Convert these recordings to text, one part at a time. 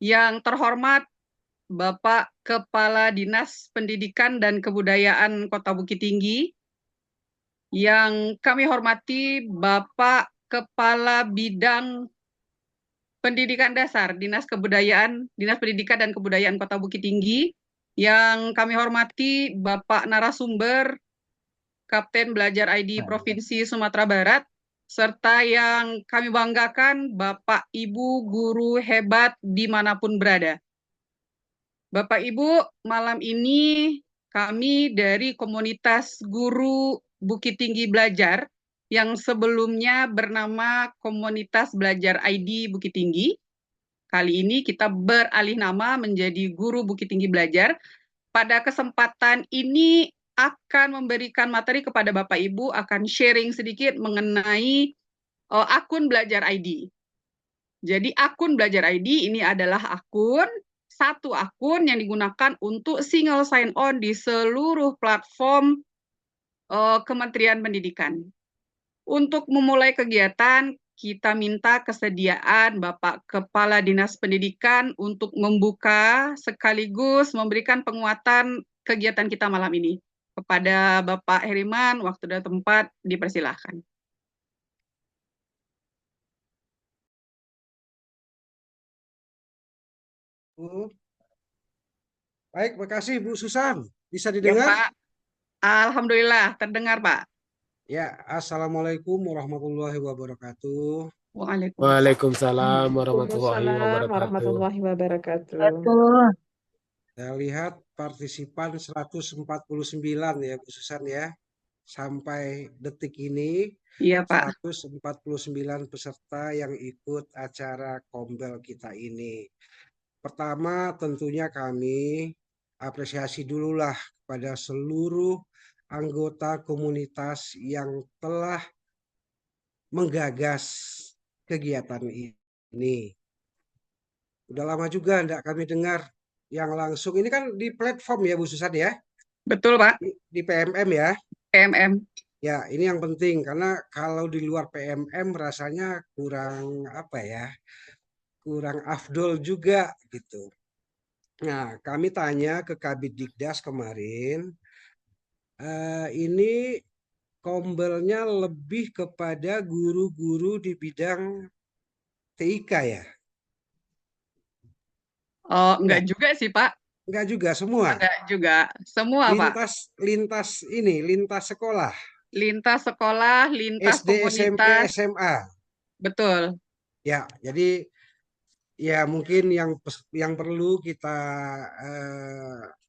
Yang terhormat Bapak Kepala Dinas Pendidikan dan Kebudayaan Kota Bukit Tinggi, yang kami hormati Bapak Kepala Bidang Pendidikan Dasar Dinas Pendidikan dan Kebudayaan Kota Bukit Tinggi, yang kami hormati Bapak narasumber Kapten Belajar ID Provinsi Sumatera Barat, serta yang kami banggakan Bapak Ibu guru hebat dimanapun berada. Bapak Ibu, malam ini kami dari komunitas guru Bukit Tinggi Belajar yang sebelumnya bernama Komunitas Belajar ID Bukit Tinggi. Kali ini kita beralih nama menjadi Guru Bukit Tinggi Belajar. Pada kesempatan ini akan memberikan materi kepada Bapak Ibu, akan sharing sedikit mengenai akun Belajar ID. Jadi akun Belajar ID ini adalah satu akun yang digunakan untuk single sign on di seluruh platform Kementerian Pendidikan. Untuk memulai kegiatan, kita minta kesediaan Bapak Kepala Dinas Pendidikan untuk membuka sekaligus memberikan penguatan kegiatan kita malam ini. Kepada Bapak Heriman, waktu dan tempat dipersilahkan. Baik, makasih Bu Susan. Bisa Ya didengar? Pak, Alhamdulillah terdengar Pak. Ya, Assalamualaikum warahmatullahi wabarakatuh. Waalaikumsalam. Waalaikumsalam warahmatullahi Waalaikumsalam wabarakatuh. warahmatullahi wabarakatuh. Saya lihat partisipan 149 ya Bu Susan ya. Sampai detik ini Iya Pak. 149 peserta yang ikut acara Kombel kita ini. Pertama tentunya kami apresiasi dululah kepada seluruh anggota komunitas yang telah menggagas kegiatan ini. Udah lama juga enggak kami dengar yang langsung. Ini kan di platform ya Bu Susan ya? Betul Pak, Di PMM ya? PMM. Ya, ini yang penting karena kalau di luar PMM rasanya kurang apa ya? Kurang afdol juga gitu. Nah, kami tanya ke Kabid Dikdas kemarin, ini kombelnya lebih kepada guru-guru di bidang TIK ya? Oh, enggak Enggak, juga sih Pak, enggak juga semua. enggak juga. Semua Pak. Lintas sekolah, Lintas sekolah, lintas SD, SMP, komunitas. SMA. Betul. Ya, jadi ya mungkin yang perlu kita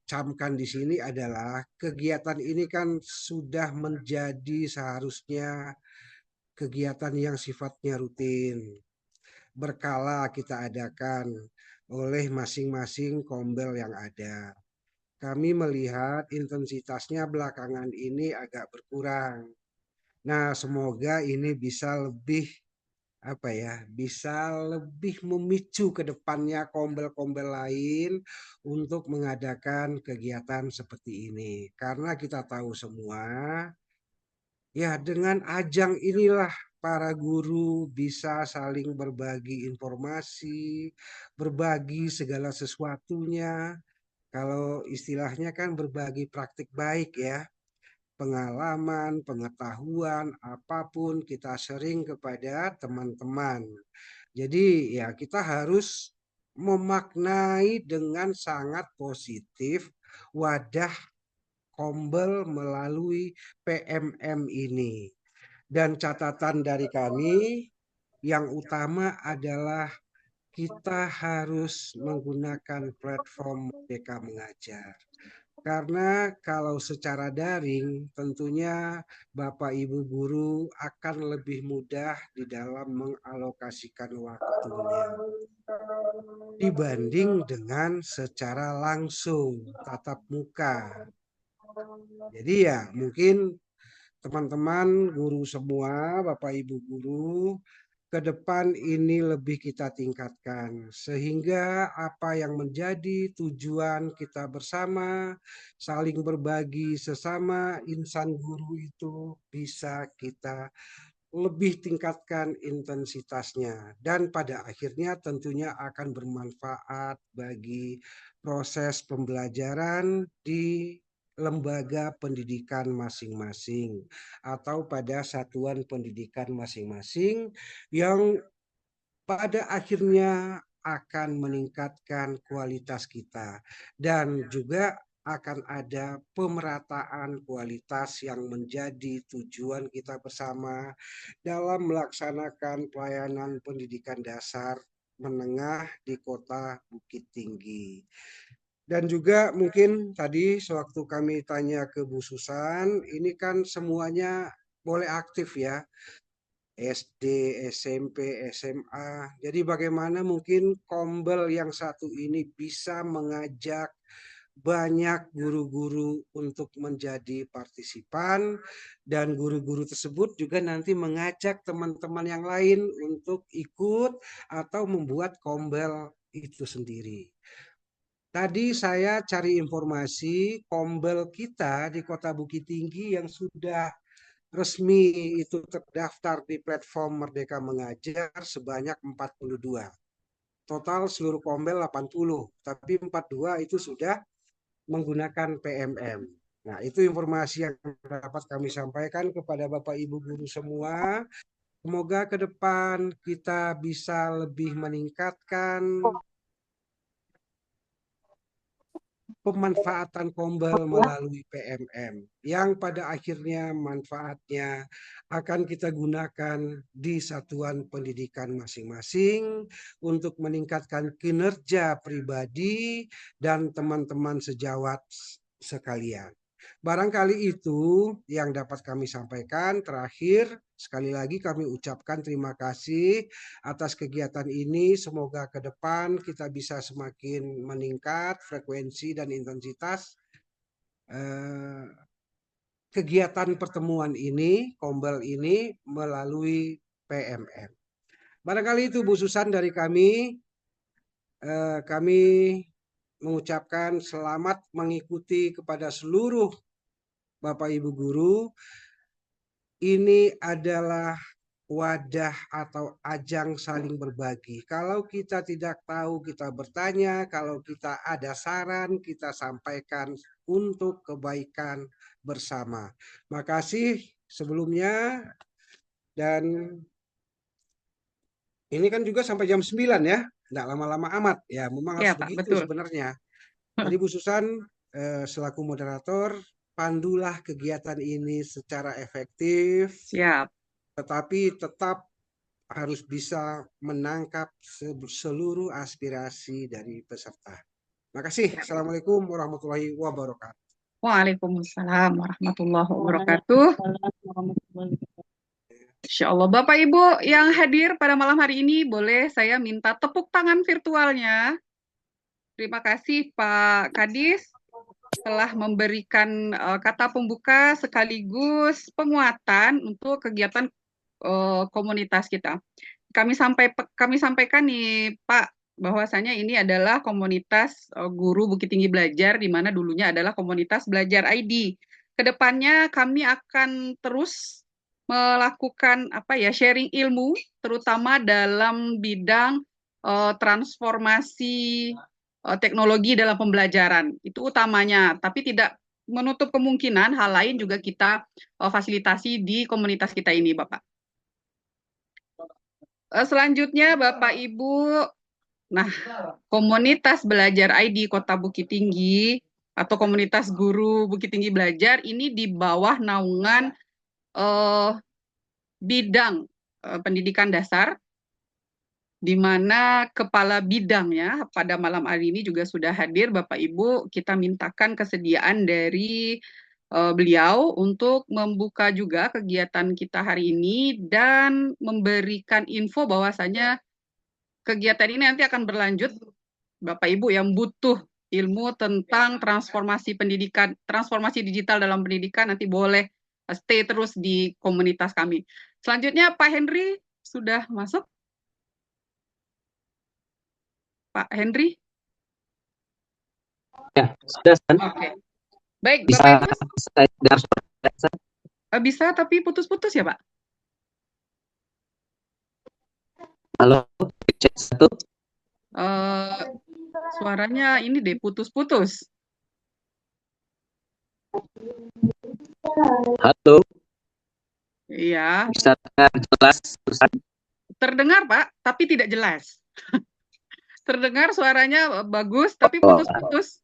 camkan di sini adalah kegiatan ini kan sudah menjadi seharusnya kegiatan yang sifatnya rutin. Berkala kita adakan oleh masing-masing kombel yang ada. Kami melihat intensitasnya belakangan ini agak berkurang. Nah, semoga ini bisa lebih bisa lebih memicu ke depannya kombel-kombel lain untuk mengadakan kegiatan seperti ini. Karena kita tahu semua, ya dengan ajang inilah para guru bisa saling berbagi informasi, berbagi segala sesuatunya. Kalau istilahnya kan berbagi praktik baik ya, pengalaman, pengetahuan, apapun kita sering kepada teman-teman. Jadi ya kita harus memaknai dengan sangat positif wadah Kombel melalui PMM ini. Dan catatan dari kami yang utama adalah kita harus menggunakan platform Merdeka Mengajar. Karena kalau secara daring tentunya Bapak Ibu guru akan lebih mudah di dalam mengalokasikan waktunya dibanding dengan secara langsung tatap muka. Jadi ya mungkin teman-teman guru semua, Bapak Ibu guru, ke depan ini lebih kita tingkatkan sehingga apa yang menjadi tujuan kita bersama saling berbagi sesama insan guru itu bisa kita lebih tingkatkan intensitasnya, dan pada akhirnya tentunya akan bermanfaat bagi proses pembelajaran di lembaga pendidikan masing-masing atau pada satuan pendidikan masing-masing, yang pada akhirnya akan meningkatkan kualitas kita, dan juga akan ada pemerataan kualitas yang menjadi tujuan kita bersama dalam melaksanakan pelayanan pendidikan dasar menengah di Kota Bukit Tinggi. Dan juga mungkin tadi sewaktu kami tanya ke Bu Susan, ini kan semuanya boleh aktif ya, SD, SMP, SMA. Jadi bagaimana mungkin Kombel yang satu ini bisa mengajak banyak guru-guru untuk menjadi partisipan, dan guru-guru tersebut juga nanti mengajak teman-teman yang lain untuk ikut atau membuat Kombel itu sendiri. Tadi saya cari informasi Kombel kita di Kota Bukit Tinggi yang sudah resmi itu terdaftar di platform Merdeka Mengajar sebanyak 42. Total seluruh Kombel 80, tapi 42 itu sudah menggunakan PMM. Nah, itu informasi yang dapat kami sampaikan kepada Bapak Ibu guru semua. Semoga ke depan kita bisa lebih meningkatkan pemanfaatan Kombel melalui PMM, yang pada akhirnya manfaatnya akan kita gunakan di satuan pendidikan masing-masing untuk meningkatkan kinerja pribadi dan teman-teman sejawat sekalian. Barangkali itu yang dapat kami sampaikan. Terakhir, sekali lagi kami ucapkan terima kasih atas kegiatan ini. Semoga ke depan kita bisa semakin meningkat frekuensi dan intensitas kegiatan pertemuan ini, Kombel ini, melalui PMM. Barangkali itu Bu Susan dari kami. Kami mengucapkan selamat mengikuti kepada seluruh Bapak Ibu guru. Ini adalah wadah atau ajang saling berbagi. Kalau kita tidak tahu, kita bertanya. Kalau kita ada saran, kita sampaikan untuk kebaikan bersama. Makasih sebelumnya. Dan ini kan juga sampai jam 9 ya. Tidak lama-lama amat. Ya, memang Ya, harus Pak, begitu betul. sebenarnya. Jadi Bu Susan, selaku moderator, pandulah kegiatan ini secara efektif, Siap. tetapi tetap harus bisa menangkap seluruh aspirasi dari peserta. Makasih. Assalamualaikum warahmatullahi wabarakatuh. Waalaikumsalam warahmatullahi wabarakatuh. Insya Allah. Bapak Ibu yang hadir pada malam hari ini, boleh saya minta tepuk tangan virtualnya. Terima kasih Pak Kadis telah memberikan kata pembuka sekaligus penguatan untuk kegiatan komunitas kita. Kami sampaikan nih Pak, bahwasanya ini adalah komunitas guru Bukit Tinggi Belajar, di mana dulunya adalah komunitas Belajar ID. Kedepannya kami akan terus melakukan sharing ilmu, terutama dalam bidang transformasi teknologi dalam pembelajaran. Itu utamanya, tapi tidak menutup kemungkinan hal lain juga kita fasilitasi di komunitas kita ini, Bapak. Selanjutnya, Bapak Ibu, nah, komunitas Belajar ID Kota Bukit Tinggi atau komunitas guru Bukit Tinggi Belajar ini di bawah naungan bidang pendidikan dasar, di mana kepala bidangnya pada malam hari ini juga sudah hadir, Bapak Ibu. Kita mintakan kesediaan dari beliau untuk membuka juga kegiatan kita hari ini dan memberikan info bahwasanya kegiatan ini nanti akan berlanjut. Bapak Ibu yang butuh ilmu tentang transformasi pendidikan, transformasi digital dalam pendidikan, nanti boleh stay terus di komunitas kami. Selanjutnya Pak Henry sudah masuk. Pak Henry? Ya, sudah, San. Oke. Baik, Bisa Bapak Ibu. saya dengar suara saya? Bisa, tapi putus-putus ya, Pak? Halo, cek satu. Eh, suaranya ini deh putus-putus. Halo, Iya, bisa dengar jelas Ustaz? terdengar Pak, tapi tidak jelas. Terdengar suaranya bagus, tapi Oh, putus-putus.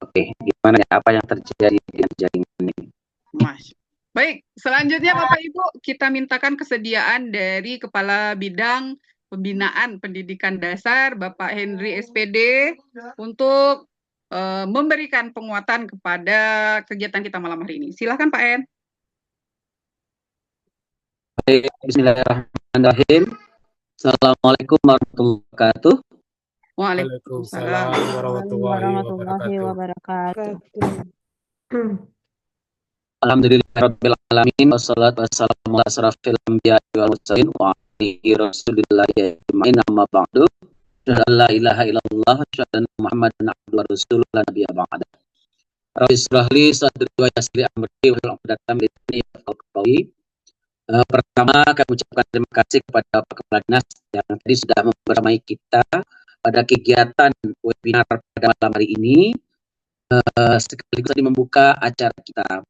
oke. Gimana ya? Apa yang terjadi dengan jaringan ini? Mas. Baik, selanjutnya Bapak Ibu, kita mintakan kesediaan dari Kepala Bidang Pembinaan Pendidikan Dasar, Bapak Henry SPD, untuk memberikan penguatan kepada kegiatan kita malam hari ini. Silakan Pak En. Baik, bismillahirrahmanirrahim. Assalamualaikum warahmatullahi wabarakatuh. Waalaikumsalam. Waalaikumsalam warahmatullahi wabarakatuh. Alhamdulillahirabbil alamin wassalatu wassalamu ala asrofil anbiya'i wal mursalin wa alihi rasulillahi ajmain amma ba'du. La ilaha illallah wa asyhadu anna Muhammadan abduhu wa rasuluhu la nabiyya ba'da. Rabbi shrah li sadri wa yassir li amri wahlul 'uqdatam min lisani yafqahu qawli. Pertama, kami ucapkan terima kasih kepada Pak Kepala Dinas yang tadi sudah membersamai kita pada kegiatan webinar pada malam hari ini, sekaligus tadi membuka acara kita.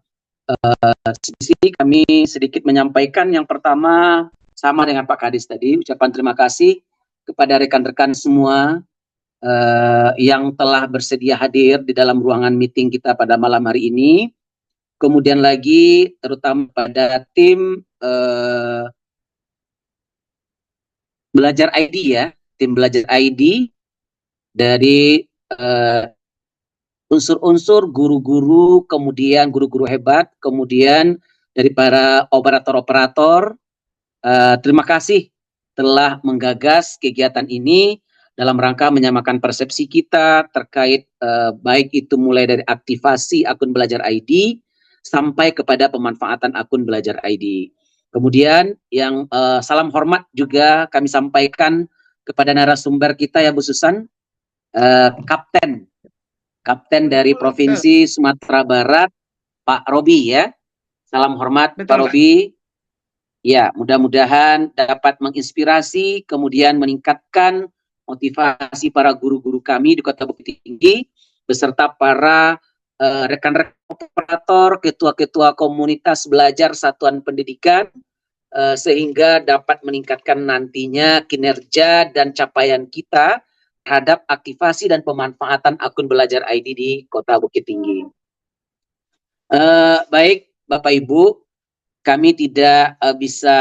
Di sini kami sedikit menyampaikan yang pertama sama dengan Pak Kadis tadi, ucapan terima kasih kepada rekan-rekan semua yang telah bersedia hadir di dalam ruangan meeting kita pada malam hari ini. Kemudian lagi terutama pada tim Belajar ID ya, tim Belajar ID dari unsur-unsur guru-guru, kemudian guru-guru hebat, kemudian dari para operator-operator. Terima kasih telah menggagas kegiatan ini dalam rangka menyamakan persepsi kita terkait baik itu mulai dari aktivasi akun Belajar ID sampai kepada pemanfaatan akun Belajar ID. Kemudian yang salam hormat juga kami sampaikan kepada narasumber kita ya Bu Susan, Kapten dari Provinsi Sumatera Barat, Pak Robi ya. Salam hormat. Betul, Pak Robi. Ya, mudah-mudahan dapat menginspirasi, kemudian meningkatkan motivasi para guru-guru kami di Kota Bukit Tinggi, beserta para rekan-rekan operator, ketua-ketua komunitas belajar satuan pendidikan, sehingga dapat meningkatkan nantinya kinerja dan capaian kita terhadap aktivasi dan pemanfaatan akun Belajar ID di Kota Bukit Tinggi. Baik, Bapak Ibu, kami tidak bisa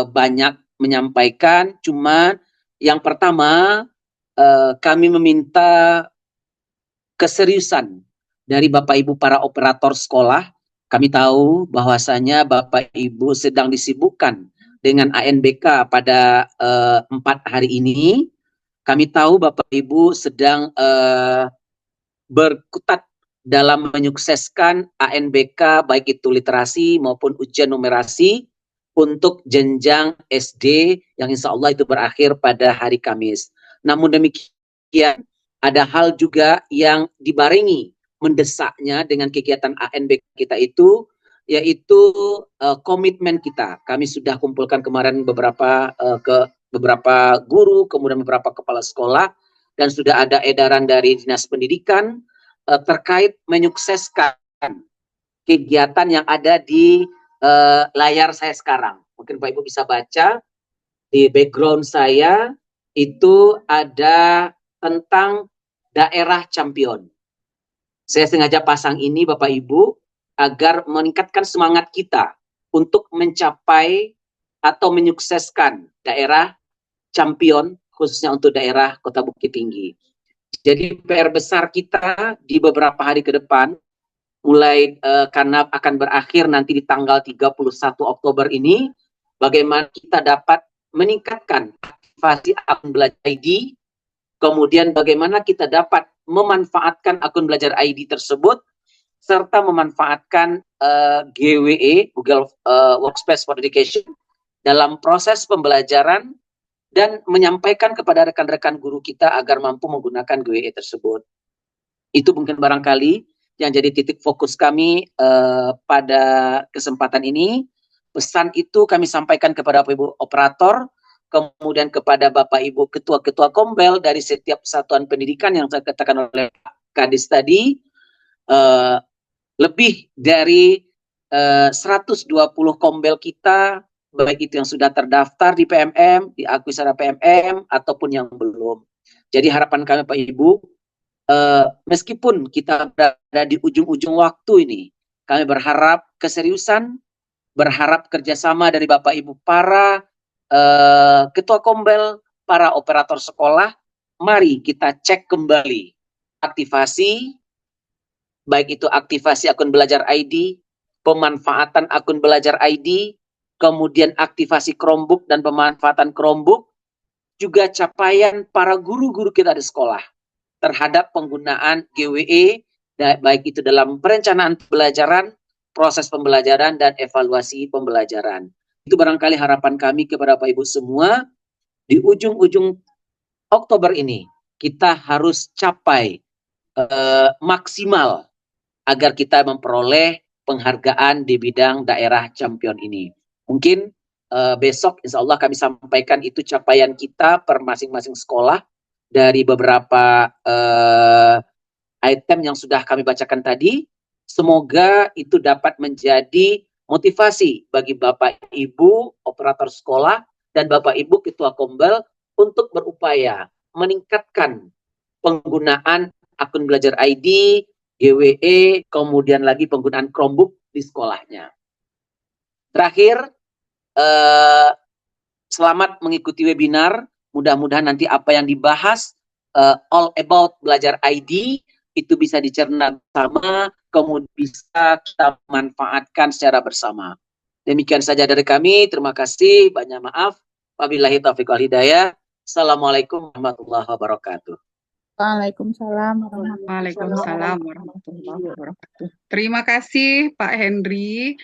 banyak menyampaikan, cuma yang pertama kami meminta keseriusan dari Bapak Ibu para operator sekolah. Kami tahu bahwasanya Bapak Ibu sedang disibukkan dengan ANBK pada 4 hari ini. Kami tahu Bapak Ibu sedang berkutat dalam menyukseskan ANBK baik itu literasi maupun ujian numerasi untuk jenjang SD yang insya Allah itu berakhir pada hari Kamis. Namun demikian ada hal juga yang dibarengi mendesaknya dengan kegiatan ANBK kita itu, yaitu komitmen kita. Kami sudah kumpulkan kemarin beberapa guru, kemudian beberapa kepala sekolah, dan sudah ada edaran dari Dinas Pendidikan terkait menyukseskan kegiatan yang ada di layar saya sekarang. Mungkin Pak Ibu bisa baca di background saya itu ada tentang daerah champion. Saya sengaja pasang ini Bapak Ibu agar meningkatkan semangat kita untuk mencapai atau menyukseskan daerah champion khususnya untuk daerah Kota Bukit Tinggi. Jadi PR besar kita di beberapa hari ke depan, mulai karena akan berakhir nanti di tanggal 31 Oktober ini, bagaimana kita dapat meningkatkan aktivasi akun Belajar ID, kemudian bagaimana kita dapat memanfaatkan akun Belajar ID tersebut, serta memanfaatkan GWE, Google Workspace for Education, dalam proses pembelajaran dan menyampaikan kepada rekan-rekan guru kita agar mampu menggunakan GWE tersebut. Itu mungkin barangkali yang jadi titik fokus kami pada kesempatan ini. Pesan itu kami sampaikan kepada Bapak Ibu operator, kemudian kepada Bapak Ibu ketua-ketua kombel dari setiap satuan pendidikan yang saya katakan oleh Pak Kadis tadi, lebih dari 120 kombel kita, baik itu yang sudah terdaftar di PMM, diakui secara PMM, ataupun yang belum. Jadi harapan kami Pak Ibu, meskipun kita berada di ujung-ujung waktu ini, kami berharap keseriusan, berharap kerjasama dari Bapak Ibu para ketua kombel, para operator sekolah. Mari kita cek kembali aktivasi, baik itu aktivasi akun belajar ID, pemanfaatan akun belajar ID, kemudian aktivasi Chromebook dan pemanfaatan Chromebook, juga capaian para guru-guru kita di sekolah terhadap penggunaan GWE, baik itu dalam perencanaan pembelajaran, proses pembelajaran, dan evaluasi pembelajaran. Itu barangkali harapan kami kepada Bapak Ibu semua, di ujung-ujung Oktober ini, kita harus capai maksimal agar kita memperoleh penghargaan di bidang daerah champion ini. Mungkin besok insya Allah kami sampaikan itu capaian kita per masing-masing sekolah dari beberapa item yang sudah kami bacakan tadi. Semoga itu dapat menjadi motivasi bagi Bapak Ibu operator sekolah dan Bapak Ibu ketua kombel untuk berupaya meningkatkan penggunaan akun belajar ID, GWE, kemudian lagi penggunaan Chromebook di sekolahnya. Terakhir, selamat mengikuti webinar. Mudah-mudahan nanti apa yang dibahas all about belajar ID itu bisa dicerna bersama, kemudian bisa kita manfaatkan secara bersama. Demikian saja dari kami. Terima kasih. Banyak maaf. Wabillahi taufiq wal hidayah. Assalamualaikum warahmatullahi wabarakatuh. Waalaikumsalam Waalaikumsalam warahmatullahi wabarakatuh. Terima kasih Pak Henry.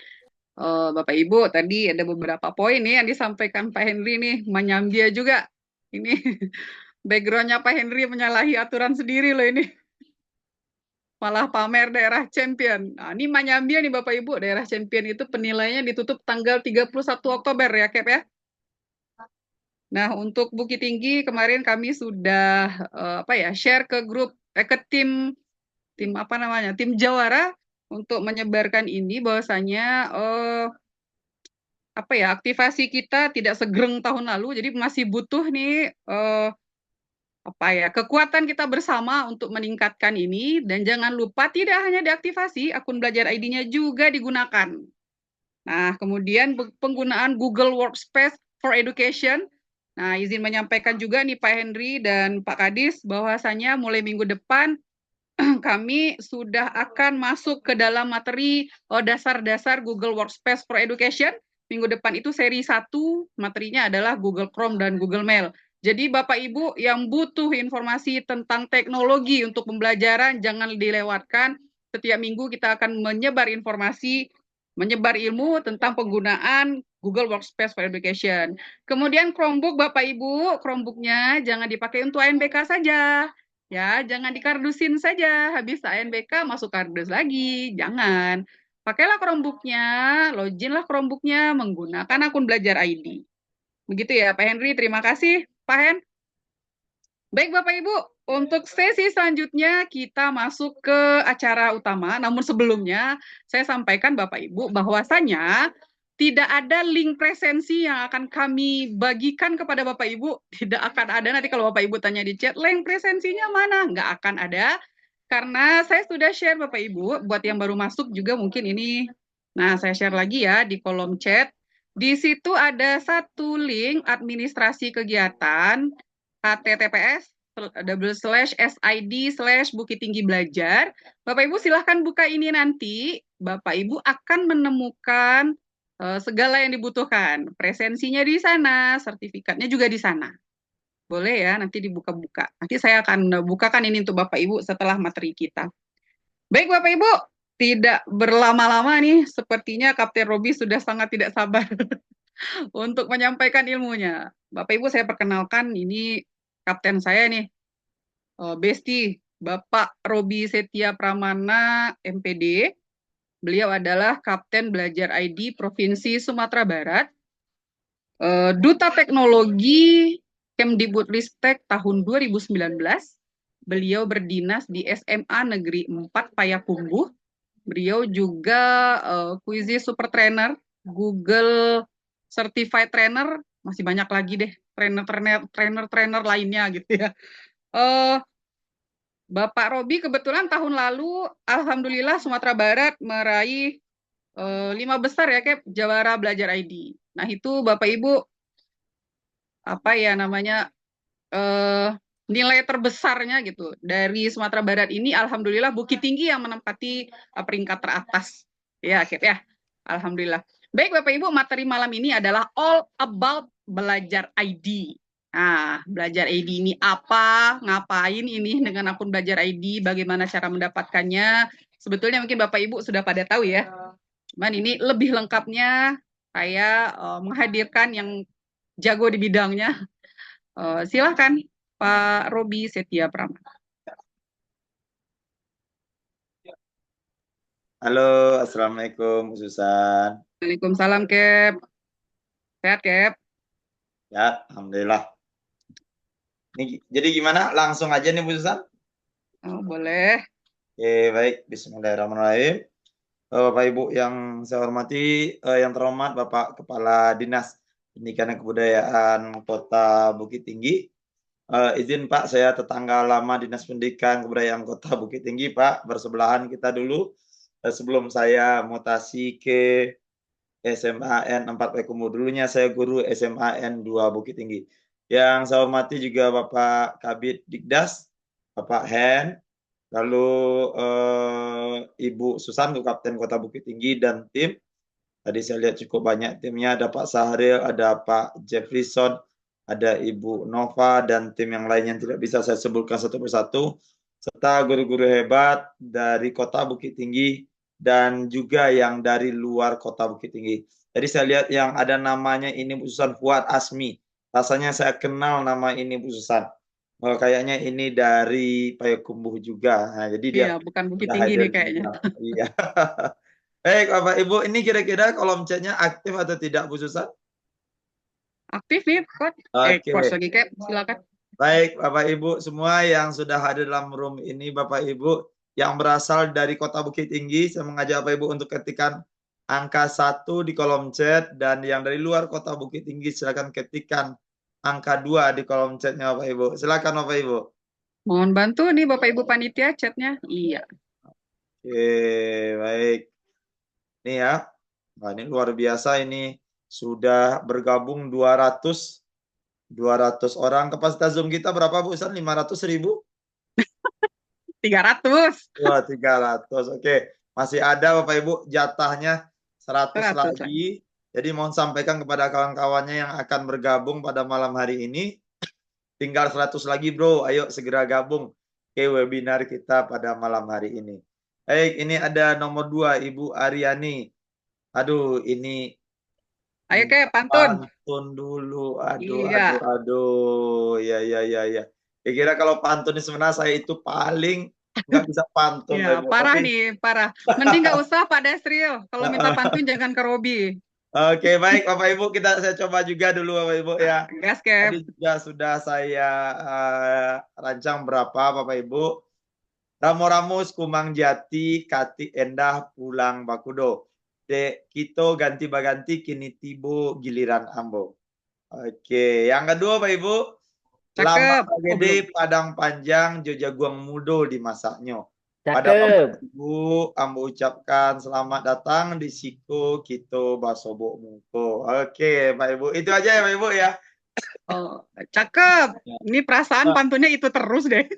Bapak Ibu, tadi ada beberapa poin nih yang disampaikan Pak Henry nih, menyambi juga. Ini backgroundnya Pak Henry menyalahi aturan sendiri loh ini. Malah pamer daerah champion. Nah, ini menyambi nih Bapak Ibu, daerah champion itu penilaiannya ditutup tanggal 31 Oktober ya, Kep ya. Nah, untuk Bukit Tinggi kemarin kami sudah share ke grup ke tim apa namanya? Tim Jawara untuk menyebarkan ini bahwasanya aktivasi kita tidak segereng tahun lalu, jadi masih butuh nih kekuatan kita bersama untuk meningkatkan ini, dan jangan lupa tidak hanya diaktifasi, akun belajar ID-nya juga digunakan. Nah, kemudian penggunaan Google Workspace for Education. Nah, izin menyampaikan juga nih Pak Henry dan Pak Kadis bahwasanya mulai minggu depan kami sudah akan masuk ke dalam materi dasar-dasar Google Workspace for Education. Minggu depan itu seri 1, materinya adalah Google Chrome dan Google Mail. Jadi Bapak Ibu yang butuh informasi tentang teknologi untuk pembelajaran jangan dilewatkan. Setiap minggu kita akan menyebar informasi, menyebar ilmu tentang penggunaan Google Workspace for Education. Kemudian Chromebook Bapak Ibu, Chromebooknya jangan dipakai untuk ANBK saja. Ya, jangan dikardusin saja. Habis ANBK masuk kardus lagi. Jangan. Pakailah Chromebooknya, loginlah Chromebooknya menggunakan akun belajar ID. Begitu ya Pak Henry, terima kasih Pak Hen. Baik Bapak Ibu, untuk sesi selanjutnya kita masuk ke acara utama. Namun sebelumnya saya sampaikan Bapak Ibu bahwasanya tidak ada link presensi yang akan kami bagikan kepada Bapak Ibu. Tidak akan ada, nanti kalau Bapak Ibu tanya di chat, link presensinya mana? Nggak akan ada. Karena saya sudah share Bapak Ibu, buat yang baru masuk juga mungkin ini. Nah, saya share lagi ya di kolom chat. Di situ ada satu link administrasi kegiatan, https://sid/Bukit Tinggi Belajar. Bapak Ibu silahkan buka ini nanti. Bapak Ibu akan menemukan segala yang dibutuhkan. Presensinya di sana, sertifikatnya juga di sana. Boleh ya, nanti dibuka-buka. Nanti saya akan bukakan ini untuk Bapak Ibu setelah materi kita. Baik Bapak Ibu, tidak berlama-lama nih, sepertinya Kapten Robi sudah sangat tidak sabar untuk menyampaikan ilmunya. Bapak Ibu saya perkenalkan, ini kapten saya nih, Besti, Bapak Robi Setia Pramana, MPD. Beliau adalah Kapten Belajar ID Provinsi Sumatera Barat, Duta Teknologi Kemdikbudristek tahun 2019. Beliau berdinas di SMA Negeri 4 Payakumbuh. Beliau juga Quizy Super Trainer, Google Certified Trainer, masih banyak lagi deh trainer lainnya gitu ya. Bapak Robi kebetulan tahun lalu, alhamdulillah Sumatera Barat meraih 5 besar ya, Kep, Jawara Belajar ID. Nah itu Bapak Ibu apa ya namanya nilai terbesarnya gitu dari Sumatera Barat ini, alhamdulillah Bukit Tinggi yang menempati peringkat teratas ya, Kep ya. Alhamdulillah. Baik Bapak Ibu, materi malam ini adalah all about belajar ID. Nah, belajar ID ini apa, ngapain ini dengan akun belajar ID, bagaimana cara mendapatkannya. Sebetulnya mungkin Bapak Ibu sudah pada tahu ya. Cuman ini lebih lengkapnya saya menghadirkan yang jago di bidangnya. Silahkan Pak Robi Setia Pramana. Halo, Assalamualaikum, Bu Susan. Waalaikumsalam, Kep. Sehat, Kep? Ya, Alhamdulillah. Jadi gimana? Langsung aja nih, Bu Susan? Oh, boleh. Oke, baik. Bismillahirrahmanirrahim. Bapak Ibu yang saya hormati, yang terhormat Bapak Kepala Dinas Pendidikan dan Kebudayaan Kota Bukit Tinggi. Izin Pak, saya tetangga lama Dinas Pendidikan Kebudayaan Kota Bukit Tinggi, Pak. Bersebelahan kita dulu. Sebelum saya mutasi ke SMAN 4 Payakumbuh. Dulunya saya guru SMAN 2 Bukit Tinggi. Yang saya hormati juga Bapak Kabid Dikdas, Bapak Hen, lalu Ibu Susan, Kapten Kota Bukit Tinggi, dan tim. Tadi saya lihat cukup banyak timnya, ada Pak Sahril, ada Pak Jefferson, ada Ibu Nova, dan tim yang lain yang tidak bisa saya sebutkan satu persatu, serta guru-guru hebat dari Kota Bukit Tinggi, dan juga yang dari luar Kota Bukit Tinggi. Jadi saya lihat yang ada namanya ini Bu Susan Fuad Asmi. Rasanya saya kenal nama ini Bu Susan. Kayaknya ini dari Payakumbuh juga. Nah, jadi dia Iya, bukan Bukit sudah Tinggi hadir nih kayaknya. juga. Iya. Baik, Bapak Ibu, ini kira-kira kolom chatnya aktif atau tidak, Bu Susan? Aktif nih, Kok. Oke. Course lagi, Kep. Silakan. Baik, Bapak Ibu semua yang sudah hadir dalam room ini, Bapak Ibu yang berasal dari Kota Bukit Tinggi, saya mengajak Bapak Ibu untuk ketikkan angka 1 di kolom chat, dan yang dari luar Kota Bukit Tinggi silakan ketikkan angka 2 di kolom chatnya Bapak Ibu. Silakan Bapak Ibu. Mohon bantu nih Bapak Ibu panitia chatnya. Iya. Oke, baik. Ini ya. Nah, ini luar biasa, ini sudah bergabung 200 orang. Kapasitas Zoom kita berapa, Bu Ustaz? 500.000? 300. Wah, 300. Oke. Masih ada Bapak Ibu jatahnya 100 100 lagi. Jadi mohon sampaikan kepada kawan-kawannya yang akan bergabung pada malam hari ini. Tinggal 100 lagi, Bro. Ayo segera gabung ke webinar kita pada malam hari ini. Baik, ini ada nomor 2, Ibu Aryani. Aduh, ini Ayo, Kep, pantun. pantun dulu. Aduh, Iya. aduh. Ya. Kira-kira kalau pantun ini sebenarnya saya itu paling nggak bisa pantun. Iya, parah Tapi, nih, parah. Mending nggak usah Pak Desril. Kalau minta pantun jangan ke Robi. Oke, baik Bapak Ibu, saya coba juga dulu Bapak Ibu ya. Gas, Kep. Tadi juga sudah saya rancang berapa Bapak Ibu. Ramo-ramos kumang jati kati endah pulang bakudo. Kito ganti baganti kini tibo giliran ambo. Oke, yang kedua Bapak Ibu. Lama gede padang panjang jojaguang mudo di masaknya. Pada Bapak Ibu, ambo ucapkan selamat datang di Siko Kito Basobo Muko. Oke, Pak Ibu. Itu aja ya Pak Ibu ya. Oh, cakep. Ini perasaan pantunnya itu terus deh.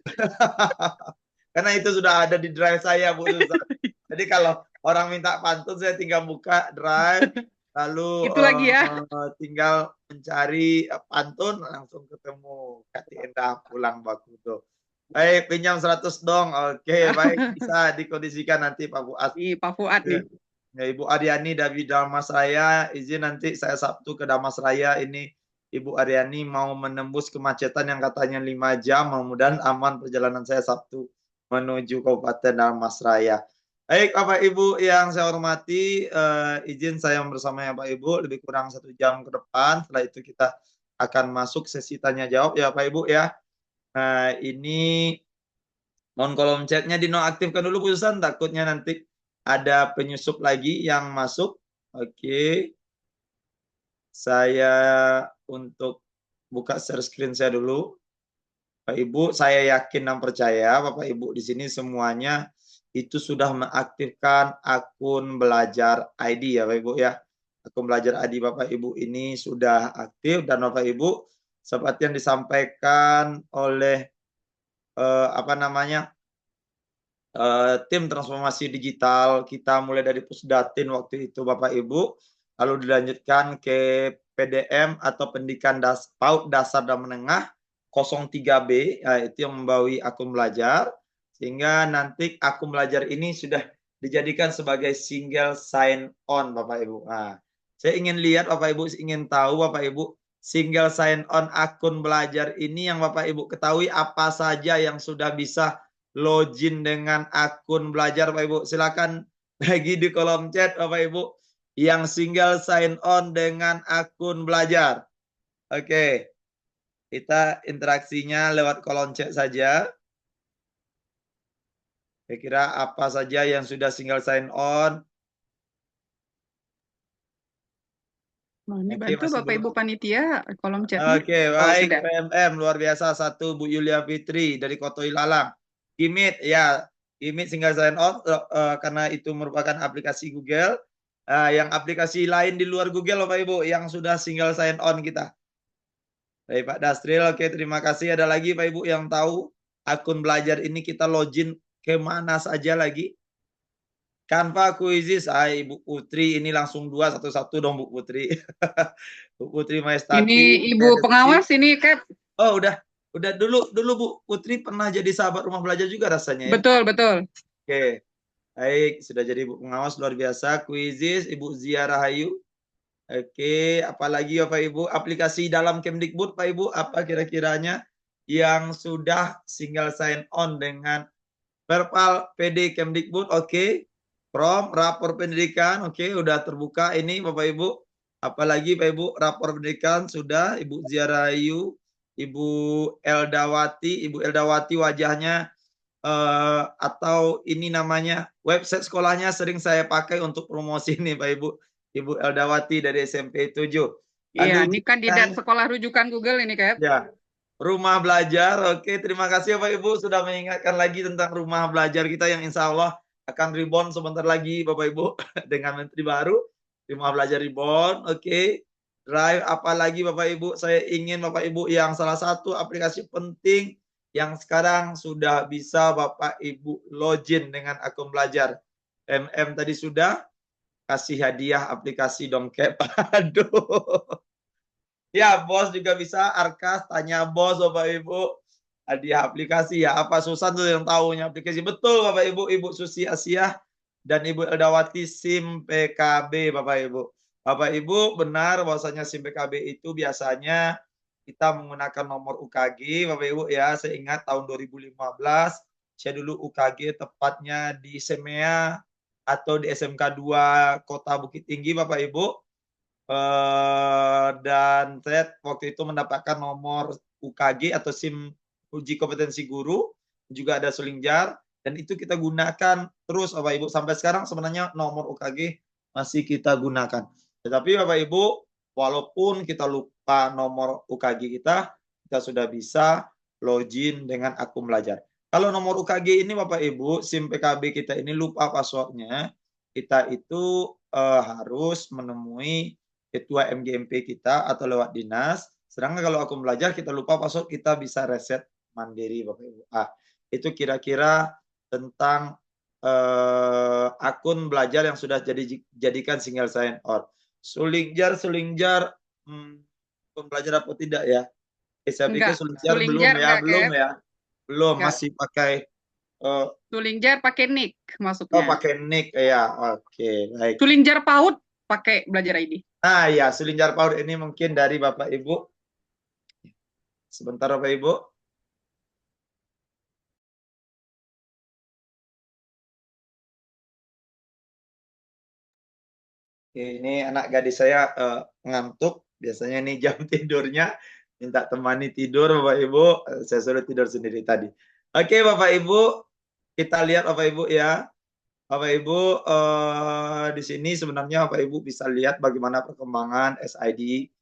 Karena itu sudah ada di drive saya, Bu Susan. Jadi kalau orang minta pantun, saya tinggal buka drive, lalu itu lagi ya. tinggal mencari pantun, langsung ketemu. Kati endah pulang bakudo. Baik, pinjam 100 dong. Oke, baik. Bisa dikondisikan nanti Pak Fuad. Pak Fuad nih. Ya, Ibu Aryani dari Damasraya, izin nanti saya Sabtu ke Damasraya. Ini Ibu Aryani mau menembus kemacetan yang katanya 5 jam. Mudah-mudahan aman perjalanan saya Sabtu menuju Kabupaten Damasraya. Baik, Bapak Ibu yang saya hormati, izin saya bersama ya Pak Ibu, lebih kurang 1 jam ke depan. Setelah itu kita akan masuk sesi tanya jawab ya Pak Ibu ya. Nah, ini mohon kolom chatnya dinonaktifkan dulu Bu Susan, takutnya nanti ada penyusup lagi yang masuk. Oke, saya untuk buka share screen saya dulu. Pak Ibu, saya yakin dan percaya Bapak Ibu di sini semuanya itu sudah mengaktifkan akun belajar ID ya Bapak Ibu ya. Akun belajar ID Bapak Ibu ini sudah aktif dan Bapak Ibu seperti yang disampaikan oleh tim transformasi digital kita mulai dari Pusdatin waktu itu Bapak Ibu, lalu dilanjutkan ke PDM atau pendidikan PAUD dasar dan menengah 03B, itu yang membawa akun belajar, sehingga nanti akun belajar ini sudah dijadikan sebagai single sign on Bapak Ibu. Nah, saya ingin lihat Bapak Ibu, ingin tahu Bapak Ibu, single sign on akun belajar ini yang Bapak Ibu ketahui apa saja yang sudah bisa login dengan akun belajar Bapak Ibu. Silakan bagi di kolom chat Bapak Ibu yang single sign on dengan akun belajar. Oke. Kita interaksinya lewat kolom chat saja. Kira-kira apa saja yang sudah single sign on. Ini Oke, bantu masih Bapak Ibu belum. panitia kolom chatnya. Oke, Oh, baik. sudah. PMM luar biasa. 1 Bu Yulia Fitri dari Koto Ilalang. Gimit ya, Gimit single sign on karena itu merupakan aplikasi Google. Yang aplikasi lain di luar Google Bapak Ibu yang sudah single sign on kita. Baik Pak Dasril, oke terima kasih. Ada lagi Pak Ibu yang tahu akun belajar ini kita login kemana saja lagi? Canva Quizzes, Ibu Putri ini langsung 2 satu-satu dong Bu Putri. Bu Putri Maestati. Ini Ibu pengawas ini Kep. Oh udah dulu Bu Putri pernah jadi sahabat rumah belajar juga rasanya ya. Betul, betul. Oke. Baik, sudah jadi Bu pengawas luar biasa. Quizzes Ibu Zia Rahayu. Oke, apalagi Bapak Ibu aplikasi dalam Kemdikbud Pak Ibu apa kira-kiranya yang sudah single sign on dengan Perpal PD Kemdikbud, oke. Prom rapor pendidikan, oke, udah terbuka ini Bapak Ibu. Apalagi Pak Ibu rapor pendidikan sudah Ibu Ziarayu, Ibu Eldawati wajahnya atau ini namanya website sekolahnya sering saya pakai untuk promosi nih Pak Ibu. Ibu Eldawati dari SMP 7. Iya, ini kandidat sekolah rujukan Google ini, Kep. Ya, rumah belajar. Oke, terima kasih Bapak Ibu sudah mengingatkan lagi tentang rumah belajar kita yang insya Allah akan reborn sebentar lagi Bapak Ibu dengan menteri baru. Rumah belajar reborn. Oke. Drive apalagi Bapak Ibu, saya ingin Bapak Ibu yang salah satu aplikasi penting yang sekarang sudah bisa Bapak Ibu login dengan akun belajar. MM tadi sudah kasih hadiah aplikasi dongkep. Aduh. Ya, bos juga bisa. Arkas tanya bos Bapak Ibu. Hadiah aplikasi ya. Apa susah tuh yang tahunya aplikasi. Betul Bapak Ibu. Ibu Susi Asia dan Ibu Eldawati SIM PKB Bapak Ibu. Bapak Ibu benar bahwasanya SIM PKB itu biasanya kita menggunakan nomor UKG Bapak Ibu ya. Saya ingat tahun 2015 saya dulu UKG tepatnya di SEMEA atau di SMK 2 Kota Bukit Tinggi Bapak Ibu. Dan saya waktu itu mendapatkan nomor UKG atau SIM uji kompetensi guru, juga ada Sulingjar, dan itu kita gunakan terus Bapak Ibu. Sampai sekarang sebenarnya nomor UKG masih kita gunakan. Tetapi Bapak Ibu, walaupun kita lupa nomor UKG kita sudah bisa login dengan akun belajar. Kalau nomor UKG ini Bapak Ibu, SIM PKB kita ini lupa passwordnya, kita itu harus menemui ketua MGMP kita atau lewat dinas. Sedangkan kalau akun belajar kita lupa password, kita bisa reset mandiri Bapak Ibu. Itu kira-kira tentang akun belajar yang sudah jadikan single sign on. Sulingjar akun belajar apa tidak ya? Saya pikir Sulingjar belum ya. Belum, masih pakai Sulingjar pakai nick masuknya. Oh, pakai nick ya. Oke, baik. Sulingjar PAUD pakai belajar ID. Ya, Sulingjar PAUD ini mungkin dari Bapak Ibu. Sebentar Bapak Ibu. Ini anak gadis saya ngantuk. Biasanya nih jam tidurnya minta temani tidur Bapak Ibu. Saya suruh tidur sendiri tadi. Oke Bapak Ibu, kita lihat Bapak Ibu ya. Bapak Ibu di sini sebenarnya Bapak Ibu bisa lihat bagaimana perkembangan SID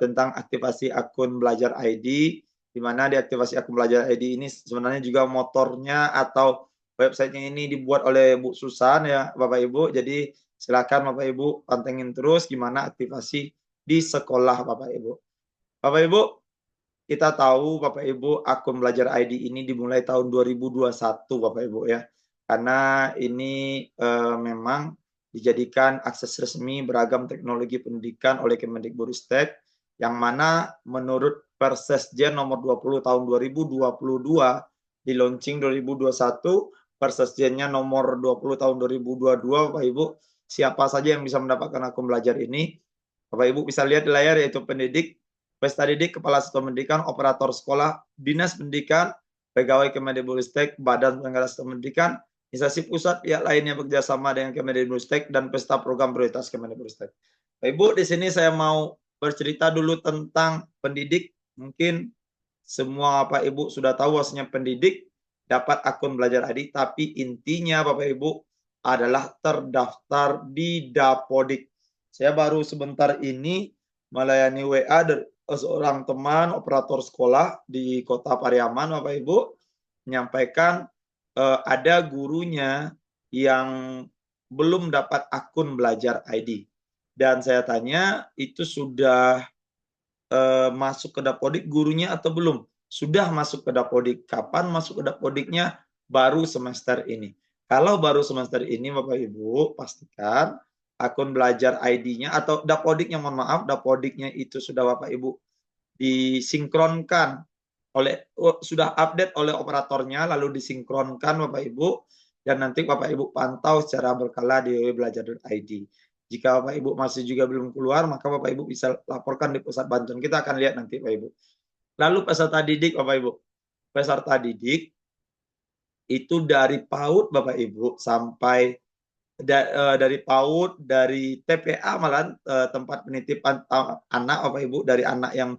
tentang aktivasi akun belajar ID, di mana di aktivasi akun belajar ID ini sebenarnya juga motornya atau websitenya ini dibuat oleh Bu Susan ya Bapak Ibu. Jadi silakan Bapak Ibu pantengin terus gimana aktivasi di sekolah Bapak Ibu. Bapak Ibu, kita tahu Bapak Ibu akun belajar ID ini dimulai tahun 2021 Bapak Ibu ya. Karena ini memang dijadikan akses resmi beragam teknologi pendidikan oleh Kemendikbudristek yang mana menurut Persesjen nomor 20 tahun 2022 di launching 2021, Persesjennya nomor 20 tahun 2022 Bapak Ibu, siapa saja yang bisa mendapatkan akun belajar ini? Bapak Ibu bisa lihat di layar yaitu pendidik, peserta didik, kepala satuan pendidikan, operator sekolah, dinas pendidikan, pegawai Kemendikbudristek, badan penyelenggara sistem pendidikan, instansi pusat, pihak lain yang bekerjasama dengan Kemendikbudristek dan peserta program prioritas Kemendikbudristek. Bapak Ibu, di sini saya mau bercerita dulu tentang pendidik. Mungkin semua Bapak Ibu sudah tahu bahwasanya pendidik dapat akun belajar ID, tapi intinya Bapak Ibu adalah terdaftar di Dapodik. Saya baru sebentar ini melayani WA dari seorang teman operator sekolah di Kota Pariaman, Bapak Ibu, menyampaikan ada gurunya yang belum dapat akun belajar ID. Dan saya tanya, itu sudah masuk ke Dapodik gurunya atau belum? Sudah masuk ke Dapodik. Kapan masuk ke Dapodiknya? Baru semester ini. Kalau baru semester ini Bapak Ibu, pastikan akun belajar ID-nya atau Dapodiknya, mohon maaf, Dapodiknya itu sudah Bapak Ibu disinkronkan oleh sudah update oleh operatornya, lalu disinkronkan Bapak Ibu, dan nanti Bapak Ibu pantau secara berkala di www.belajar.id. Jika Bapak Ibu masih juga belum keluar, maka Bapak Ibu bisa laporkan di pusat bantuan. Kita akan lihat nanti Bapak Ibu. Lalu peserta didik Bapak Ibu. Peserta didik itu dari PAUD Bapak Ibu sampai dari PAUD, dari TPA malah tempat penitipan anak Bapak Ibu, dari anak yang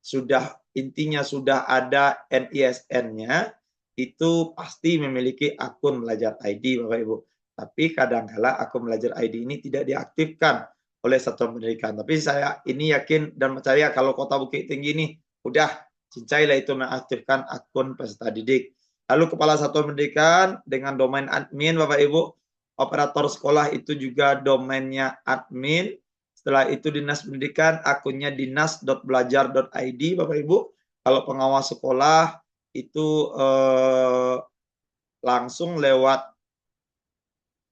sudah intinya sudah ada NISN-nya, itu pasti memiliki akun belajar ID Bapak Ibu. Tapi kadangkala akun belajar ID ini tidak diaktifkan oleh satuan pendidikan. Tapi saya ini yakin dan percaya kalau Kota Bukit Tinggi ini udah cincailah itu mengaktifkan akun peserta didik. Lalu kepala satuan pendidikan dengan domain admin Bapak Ibu, operator sekolah itu juga domainnya admin. Setelah itu dinas pendidikan akunnya dinas.belajar.id Bapak Ibu. Kalau pengawas sekolah itu langsung lewat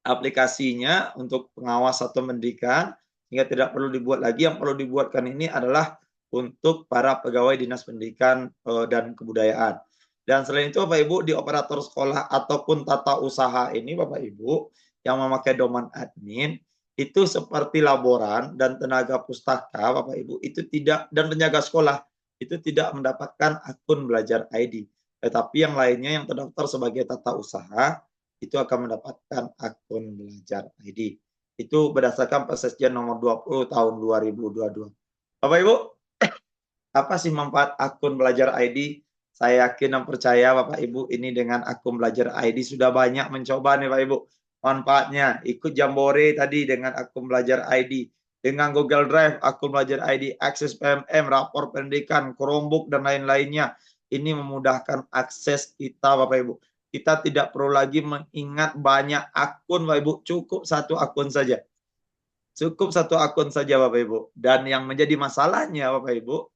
aplikasinya untuk pengawas satuan pendidikan, sehingga tidak perlu dibuat lagi. Yang perlu dibuatkan ini adalah untuk para pegawai dinas pendidikan dan kebudayaan. Dan selain itu Bapak Ibu, di operator sekolah ataupun tata usaha ini Bapak Ibu yang memakai domain admin itu seperti laboran dan tenaga pustaka Bapak Ibu itu tidak, dan penjaga sekolah itu tidak mendapatkan akun belajar ID. Tetapi yang lainnya yang terdaftar sebagai tata usaha itu akan mendapatkan akun belajar ID. Itu berdasarkan Persesjen nomor 20 tahun 2022. Bapak Ibu, apa sih manfaat akun belajar ID? Saya yakin dan percaya Bapak Ibu ini dengan akun belajar ID sudah banyak mencoba nih Bapak Ibu. Manfaatnya ikut Jambore tadi dengan akun belajar ID, dengan Google Drive akun belajar ID, akses PMM, rapor pendidikan, Chromebook dan lain-lainnya. Ini memudahkan akses kita Bapak Ibu. Kita tidak perlu lagi mengingat banyak akun Bapak Ibu, cukup satu akun saja. Cukup satu akun saja Bapak Ibu. Dan yang menjadi masalahnya Bapak Ibu,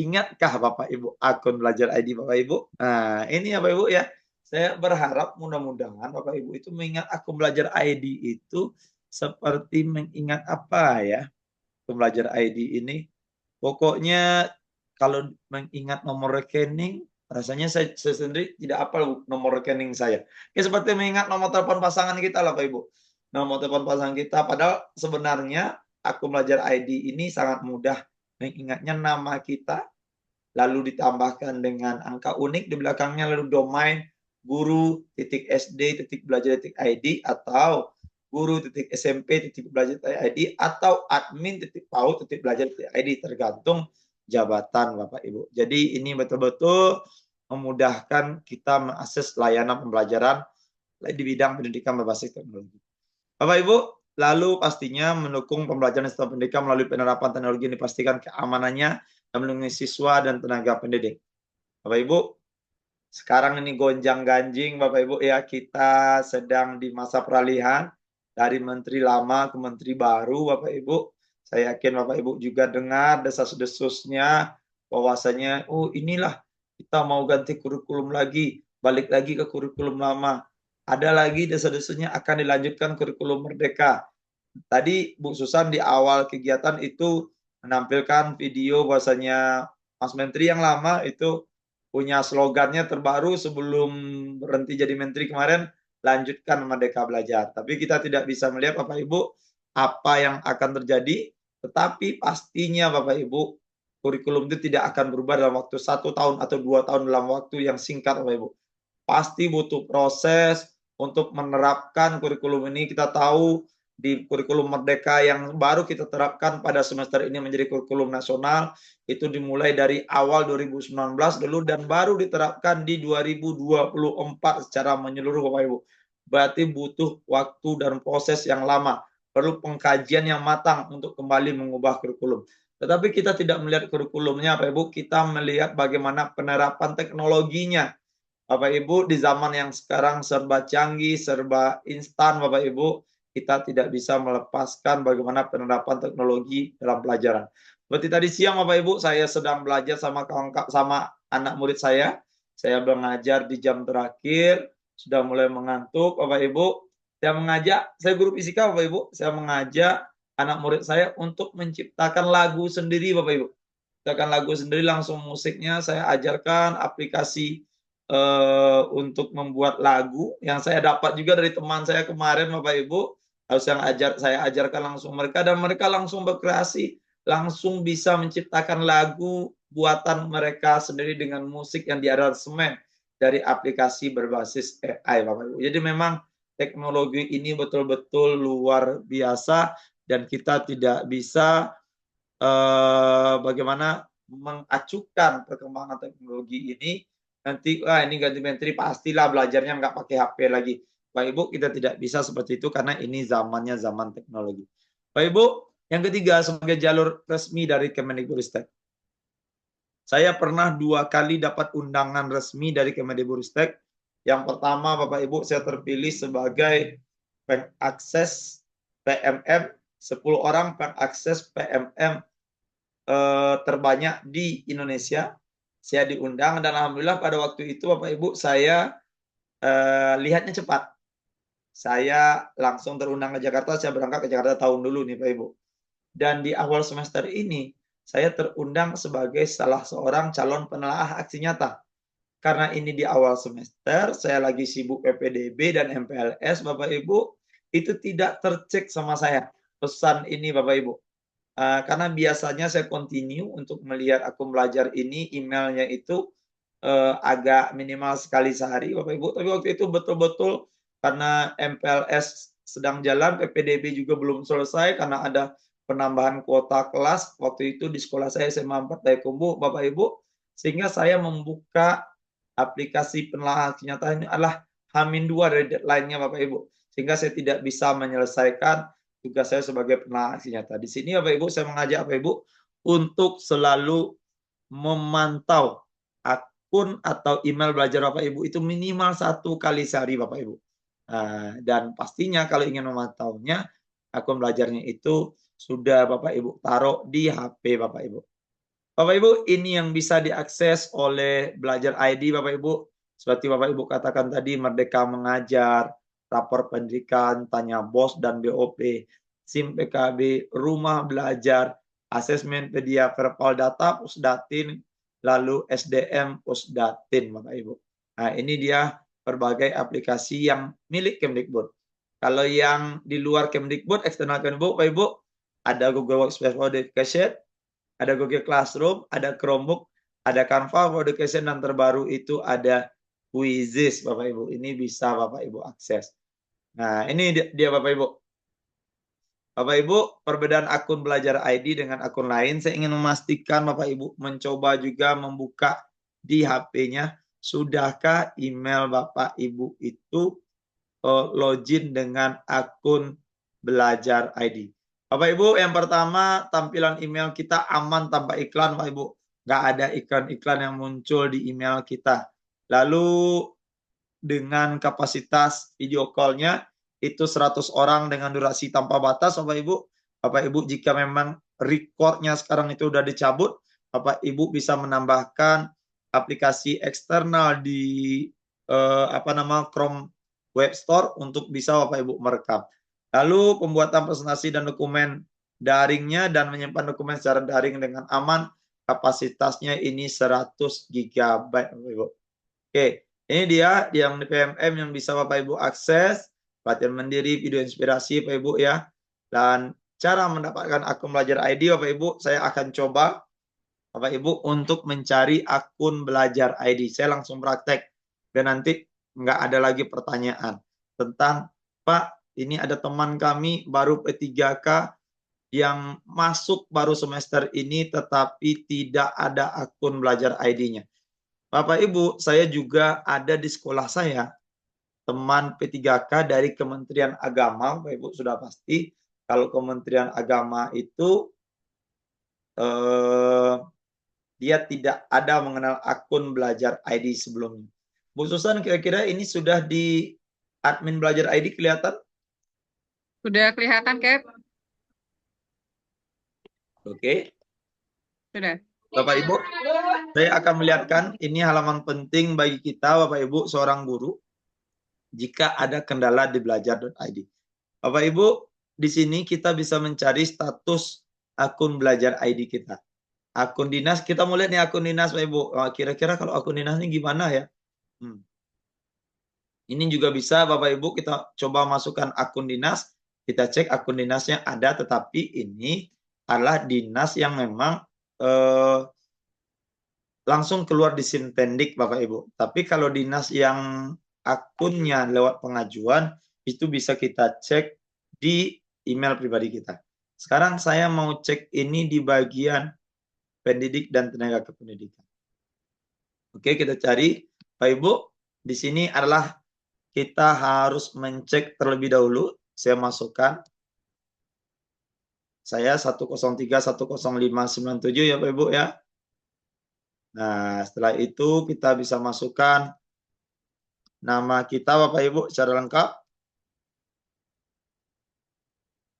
ingatkah Bapak Ibu akun belajar ID Bapak Ibu? Nah, ini Bapak Ibu ya. Saya berharap mudah-mudahan Bapak Ibu itu mengingat akun belajar ID itu seperti mengingat apa ya? Akun belajar ID ini pokoknya kalau mengingat nomor rekening, rasanya saya sendiri tidak apa nomor rekening saya. Ya seperti mengingat nomor telepon pasangan kita lah Bapak Ibu. Nomor telepon pasangan kita, padahal sebenarnya akun belajar ID ini sangat mudah. Mengingatnya nama kita, lalu ditambahkan dengan angka unik di belakangnya, lalu domain guru.sd.belajar.id atau guru.smp.belajar.id atau admin.paud.belajar.id, tergantung jabatan Bapak Ibu. Jadi ini betul-betul memudahkan kita mengakses layanan pembelajaran di bidang pendidikan berbasis teknologi. Bapak Ibu, lalu pastinya mendukung pembelajaran sistem pendidikan melalui penerapan teknologi ini, dipastikan keamanannya dan melindungi siswa dan tenaga pendidik. Bapak Ibu, sekarang ini gonjang-ganjing Bapak Ibu ya, kita sedang di masa peralihan dari menteri lama ke menteri baru Bapak Ibu. Saya yakin Bapak Ibu juga dengar desas-desusnya bahwasanya inilah kita mau ganti kurikulum lagi, balik lagi ke kurikulum lama. Ada lagi desas-desusnya akan dilanjutkan kurikulum merdeka. Tadi Bu Susan di awal kegiatan itu menampilkan video bahwasanya Mas Menteri yang lama itu punya slogannya terbaru sebelum berhenti jadi menteri kemarin, lanjutkan Merdeka Belajar. Tapi kita tidak bisa melihat Bapak Ibu apa yang akan terjadi, tetapi pastinya Bapak Ibu kurikulum itu tidak akan berubah dalam waktu 1 tahun atau 2 tahun, dalam waktu yang singkat Bapak Ibu. Pasti butuh proses untuk menerapkan kurikulum ini. Kita tahu di kurikulum Merdeka yang baru kita terapkan pada semester ini menjadi kurikulum nasional, itu dimulai dari awal 2019 dulu dan baru diterapkan di 2024 secara menyeluruh Bapak Ibu. Berarti butuh waktu dan proses yang lama, perlu pengkajian yang matang untuk kembali mengubah kurikulum. Tetapi kita tidak melihat kurikulumnya Bapak Ibu, kita melihat bagaimana penerapan teknologinya. Bapak Ibu, di zaman yang sekarang serba canggih, serba instan Bapak Ibu, kita tidak bisa melepaskan bagaimana penerapan teknologi dalam pelajaran. Seperti tadi siang Bapak Ibu, saya sedang belajar sama anak murid saya mengajar di jam terakhir, sudah mulai mengantuk Bapak Ibu. Saya guru fisika Bapak Ibu, saya mengajak anak murid saya untuk menciptakan lagu sendiri Bapak Ibu. Menciptakan lagu sendiri, langsung musiknya saya ajarkan, aplikasi untuk membuat lagu yang saya dapat juga dari teman saya kemarin Bapak Ibu. Harus saya ajarkan langsung mereka dan mereka langsung berkreasi, langsung bisa menciptakan lagu buatan mereka sendiri dengan musik yang diaransemen dari aplikasi berbasis AI Bapak Ibu. Jadi memang teknologi ini betul-betul luar biasa dan kita tidak bisa bagaimana mengacukan perkembangan teknologi ini. Nanti ini ganti menteri pastilah belajarnya nggak pakai HP lagi. Bapak Ibu, kita tidak bisa seperti itu karena ini zamannya zaman teknologi. Bapak Ibu, yang ketiga sebagai jalur resmi dari Kemendikbudristek. Saya pernah 2 kali dapat undangan resmi dari Kemendikbudristek. Yang pertama Bapak Ibu, saya terpilih sebagai pengakses PMM, 10 orang pengakses PMM terbanyak di Indonesia. Saya diundang dan alhamdulillah pada waktu itu Bapak Ibu saya lihatnya cepat. Saya langsung terundang ke Jakarta, saya berangkat ke Jakarta tahun dulu nih Pak Ibu. Dan di awal semester ini saya terundang sebagai salah seorang calon penelaah aksi nyata. Karena ini di awal semester, saya lagi sibuk PPDB dan MPLS Bapak Ibu, itu tidak tercek sama saya pesan ini Bapak Ibu. Karena biasanya saya continue untuk melihat akun belajar ini, emailnya itu agak minimal sekali sehari Bapak Ibu. Tapi waktu itu betul-betul karena MPLS sedang jalan, PPDB juga belum selesai karena ada penambahan kuota kelas. Waktu itu di sekolah saya SMA 4 Dayakumbu Bapak Ibu. Sehingga saya membuka aplikasi penelaah aksi nyata ini adalah H-2 dari deadline-nya Bapak Ibu. Sehingga saya tidak bisa menyelesaikan tugas saya sebagai penelaah aksi nyata. Di sini Bapak Ibu saya mengajak Bapak Ibu untuk selalu memantau akun atau email belajar Bapak Ibu itu minimal 1 kali sehari Bapak Ibu. Dan pastinya kalau ingin memantaunya, akun belajarnya itu sudah Bapak Ibu taruh di HP Bapak Ibu. Bapak Ibu, ini yang bisa diakses oleh Belajar ID Bapak Ibu. Seperti Bapak Ibu katakan tadi, Merdeka Mengajar, rapor pendidikan, tanya bos dan BOP, SIM PKB, rumah belajar, asesmen pedia verbal data, Pusdatin, lalu SDM Pusdatin Bapak Ibu. Nah ini dia berbagai aplikasi yang milik Kemdikbud. Kalau yang di luar Kemdikbud, eksternal Kemdikbud, Bapak Ibu, ada Google Workspace for Education, ada Google Classroom, ada Chromebook, ada Canva for Education, dan terbaru itu ada Quizzes Bapak Ibu. Ini bisa Bapak Ibu akses. Nah ini dia Bapak Ibu. Bapak Ibu, perbedaan akun belajar ID dengan akun lain, saya ingin memastikan Bapak Ibu mencoba juga membuka di HP-nya, sudahkah email Bapak Ibu itu login dengan akun belajar ID. Bapak Ibu, yang pertama tampilan email kita aman tanpa iklan Bapak Ibu. Nggak ada iklan-iklan yang muncul di email kita. Lalu dengan kapasitas video call-nya itu 100 orang dengan durasi tanpa batas Bapak Ibu. Bapak Ibu jika memang record-nya sekarang itu udah dicabut, Bapak Ibu bisa menambahkan aplikasi eksternal di Chrome Web Store untuk bisa Bapak Ibu merekam. Lalu pembuatan presentasi dan dokumen daringnya dan menyimpan dokumen secara daring dengan aman, kapasitasnya ini 100 GB Bapak Ibu. Oke, ini dia yang di PMM yang bisa Bapak Ibu akses, pelatihan mandiri, video inspirasi Bapak Ibu ya. Dan cara mendapatkan akun belajar ID Bapak Ibu, saya akan coba Bapak Ibu untuk mencari akun belajar ID. Saya langsung praktek dan nanti nggak ada lagi pertanyaan tentang Pak, ini ada teman kami baru P3K yang masuk baru semester ini tetapi tidak ada akun belajar ID-nya. Bapak Ibu, saya juga ada di sekolah saya teman P3K dari Kementerian Agama, Bapak Ibu sudah pasti kalau Kementerian Agama itu dia tidak ada mengenal akun belajar ID sebelumnya. Bu Susan, kira-kira ini sudah di admin belajar ID kelihatan? Sudah kelihatan, Cap? Oke. Sudah. Bapak Ibu, saya akan melihatkan ini halaman penting bagi kita, Bapak Ibu, seorang guru, jika ada kendala di belajar.id. Bapak Ibu, di sini kita bisa mencari status akun belajar ID kita. Akun dinas, kita mau lihat nih akun dinas Bapak Ibu. Kira-kira kalau akun dinas ini gimana ya? Ini juga bisa Bapak Ibu kita coba masukkan akun dinas. Kita cek akun dinasnya ada, tetapi ini adalah dinas yang memang langsung keluar di Sintendik Bapak Ibu. Tapi kalau dinas yang akunnya lewat pengajuan, itu bisa kita cek di email pribadi kita. Sekarang saya mau cek ini di bagian pendidik dan tenaga kependidikan. Oke, kita cari. Bapak Ibu, di sini adalah kita harus mencek terlebih dahulu. Saya masukkan. Saya 103.105.97 ya Bapak Ibu ya. Nah, setelah itu kita bisa masukkan nama kita Bapak Ibu secara lengkap.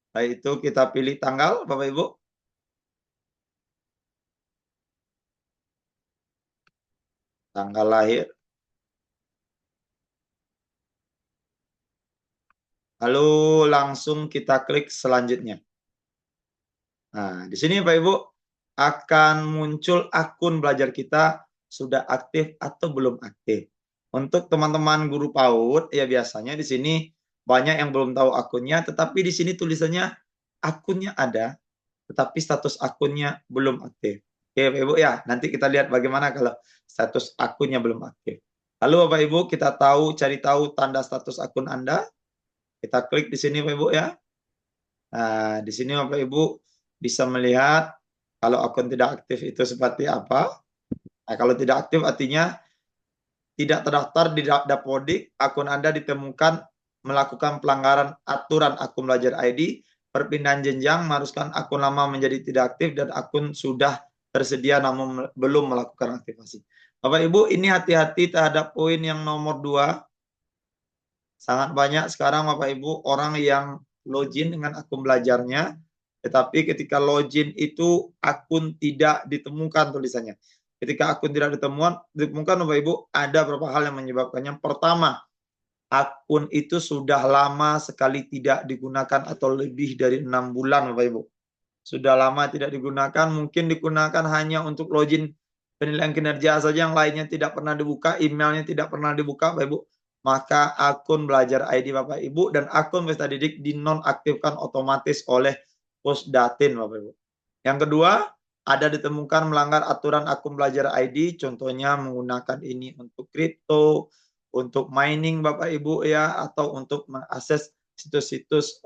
Setelah itu kita pilih tanggal Bapak Ibu. Tanggal lahir. Lalu langsung kita klik selanjutnya. Nah, di sini Bapak Ibu akan muncul akun belajar kita sudah aktif atau belum aktif. Untuk teman-teman guru PAUD, ya biasanya di sini banyak yang belum tahu akunnya, tetapi di sini tulisannya akunnya ada, tetapi status akunnya belum aktif. Oke Bapak Ibu ya, nanti kita lihat bagaimana kalau status akunnya belum aktif. Lalu Bapak Ibu kita cari tahu tanda status akun Anda. Kita klik di sini Bapak Ibu ya. Nah, di sini Bapak Ibu bisa melihat kalau akun tidak aktif itu seperti apa. Nah, kalau tidak aktif artinya tidak terdaftar di Dapodik, akun Anda ditemukan melakukan pelanggaran aturan akun belajar ID, perpindahan jenjang, mengharuskan akun lama menjadi tidak aktif, dan akun sudah tersedia namun belum melakukan aktivasi. Bapak Ibu, ini hati-hati terhadap poin yang nomor 2. Sangat banyak sekarang Bapak Ibu orang yang login dengan akun belajarnya, tetapi ketika login itu akun tidak ditemukan tulisannya. Ketika akun tidak ditemukan Bapak Ibu, ada beberapa hal yang menyebabkannya. Pertama, akun itu sudah lama sekali tidak digunakan atau lebih dari 6 bulan Bapak Ibu. Sudah lama tidak digunakan, mungkin digunakan hanya untuk login penilaian kinerja saja, yang lainnya tidak pernah dibuka, emailnya tidak pernah dibuka Bapak Ibu. Maka akun belajar ID Bapak Ibu dan akun peserta didik dinonaktifkan otomatis oleh Pusdatin Bapak Ibu. Yang kedua, ada ditemukan melanggar aturan akun belajar ID, contohnya menggunakan ini untuk kripto, untuk mining Bapak Ibu ya, atau untuk mengakses situs-situs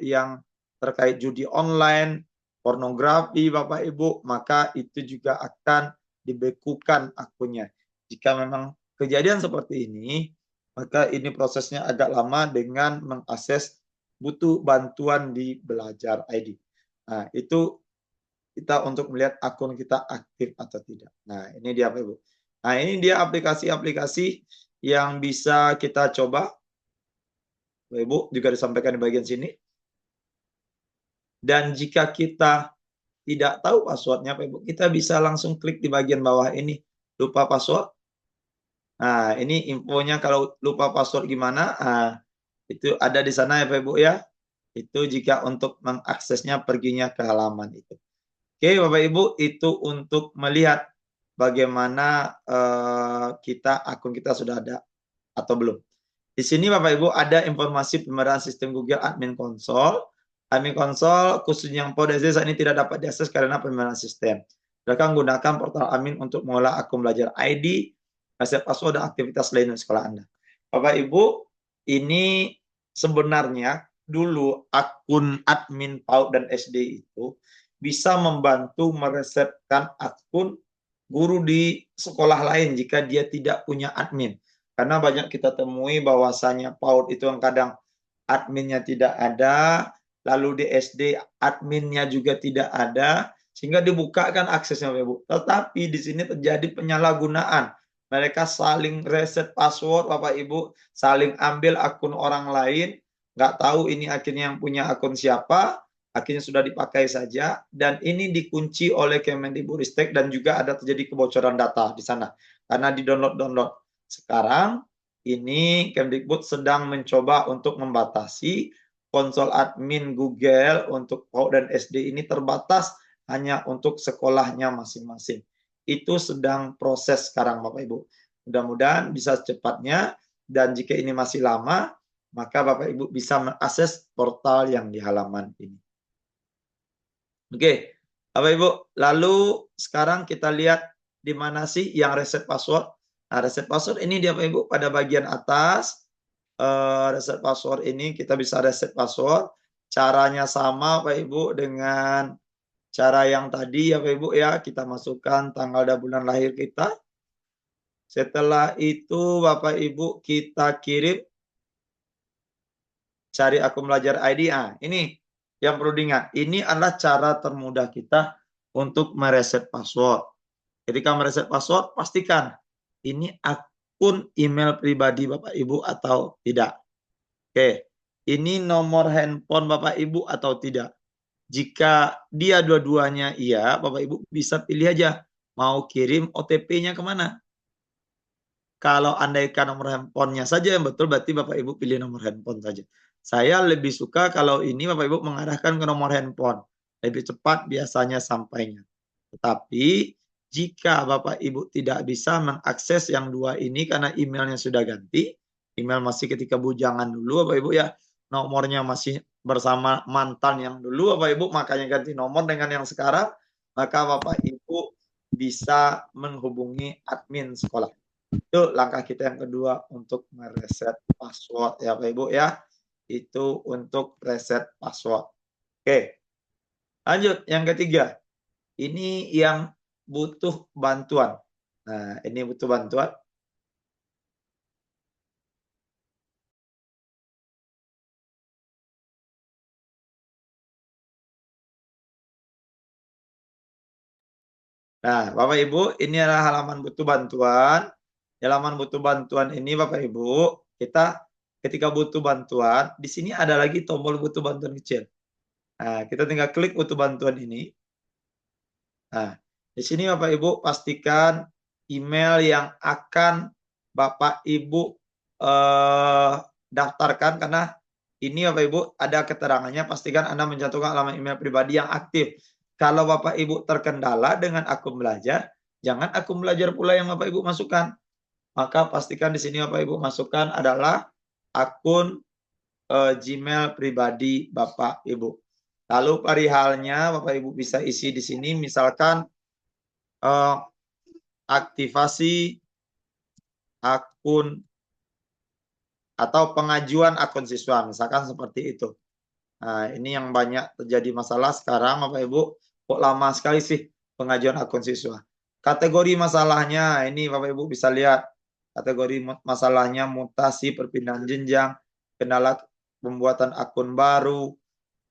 yang terkait judi online, pornografi Bapak Ibu, maka itu juga akan dibekukan akunnya. Jika memang kejadian seperti ini, maka ini prosesnya agak lama dengan mengakses butuh bantuan di Belajar ID. Nah, itu kita untuk melihat akun kita aktif atau tidak. Nah, ini dia Bapak Ibu. Nah, ini dia aplikasi-aplikasi yang bisa kita coba. Bapak Ibu juga disampaikan di bagian sini. Dan jika kita tidak tahu passwordnya, Bapak Ibu, kita bisa langsung klik di bagian bawah ini, lupa password. Nah, ini infonya kalau lupa password gimana. Nah, itu ada di sana ya Bapak Ibu ya. Itu jika untuk mengaksesnya perginya ke halaman itu. Oke Bapak Ibu, itu untuk melihat bagaimana akun kita sudah ada atau belum. Di sini Bapak Ibu ada informasi pemerahan sistem Google Admin Console. Admin Console khususnya yang PAUD SD saat ini tidak dapat diakses karena pemerahan sistem. Silakan gunakan portal admin untuk mengolah akun Belajar ID, reset password, dan aktivitas lain di sekolah Anda. Bapak Ibu, ini sebenarnya dulu akun admin PAUD dan SD itu bisa membantu meresetkan akun guru di sekolah lain jika dia tidak punya admin. Karena banyak kita temui bahwasanya PAUD itu yang kadang adminnya tidak ada, lalu di SD adminnya juga tidak ada, sehingga dibukakan aksesnya Bapak Ibu. Tetapi di sini terjadi penyalahgunaan. Mereka saling reset password Bapak Ibu, saling ambil akun orang lain, nggak tahu ini akhirnya yang punya akun siapa, akhirnya sudah dipakai saja, dan ini dikunci oleh Kemendikbudristek dan juga ada terjadi kebocoran data di sana karena di-download. Sekarang ini Kemdikbud sedang mencoba untuk membatasi konsol admin Google untuk PAUD dan SD ini terbatas hanya untuk sekolahnya masing-masing. Itu sedang proses sekarang Bapak Ibu. Mudah-mudahan bisa secepatnya, dan jika ini masih lama, maka Bapak Ibu bisa mengakses portal yang di halaman ini. Oke, Bapak Ibu, lalu sekarang kita lihat di mana sih yang reset password. Nah, reset password ini dia Bapak Ibu pada bagian atas. Reset password ini kita bisa reset password. Caranya sama Bapak Ibu dengan cara yang tadi ya Bapak Ibu ya. Kita masukkan tanggal dan bulan lahir kita. Setelah itu Bapak Ibu kita kirim, cari akun Belajar ID. Nah, ini yang perlu diingat. Ini adalah cara termudah kita untuk mereset password. Ketika mereset password, pastikan ini akun email pribadi Bapak Ibu atau tidak. Oke, ini nomor handphone Bapak Ibu atau tidak. Jika dia dua-duanya iya, Bapak Ibu bisa pilih aja mau kirim OTP-nya kemana. Kalau andaikan nomor handphonenya saja yang betul, berarti Bapak Ibu pilih nomor handphone saja. Saya lebih suka kalau ini Bapak Ibu mengarahkan ke nomor handphone. Lebih cepat biasanya sampainya. Tetapi jika Bapak Ibu tidak bisa mengakses yang dua ini karena emailnya sudah ganti, email masih ketika bujangan dulu Bapak Ibu ya, nomornya masih bersama mantan yang dulu Bapak Ibu, makanya ganti nomor dengan yang sekarang, maka Bapak Ibu bisa menghubungi admin sekolah. Itu langkah kita yang kedua untuk mereset password ya Bapak Ibu ya. Itu untuk reset password. Oke. Lanjut yang ketiga. Ini yang butuh bantuan. Nah, ini butuh bantuan. Nah, Bapak Ibu, ini adalah halaman butuh bantuan. Halaman butuh bantuan ini Bapak Ibu, kita ketika butuh bantuan, di sini ada lagi tombol butuh bantuan kecil. Nah, kita tinggal klik butuh bantuan ini. Nah, di sini Bapak Ibu pastikan email yang akan Bapak Ibu daftarkan, karena ini Bapak Ibu ada keterangannya, pastikan Anda mencantumkan alamat email pribadi yang aktif. Kalau Bapak Ibu terkendala dengan akun Belajar, jangan akun Belajar pula yang Bapak Ibu masukkan. Maka pastikan di sini Bapak Ibu masukkan adalah akun Gmail pribadi Bapak Ibu. Lalu perihalnya Bapak Ibu bisa isi di sini, misalkan aktivasi akun atau pengajuan akun siswa, misalkan seperti itu. Nah, ini yang banyak terjadi masalah sekarang, Bapak Ibu. Kok lama sekali sih pengajuan akun siswa? Kategori masalahnya, ini Bapak Ibu bisa lihat. Kategori masalahnya mutasi, perpindahan jenjang, kendala pembuatan akun baru,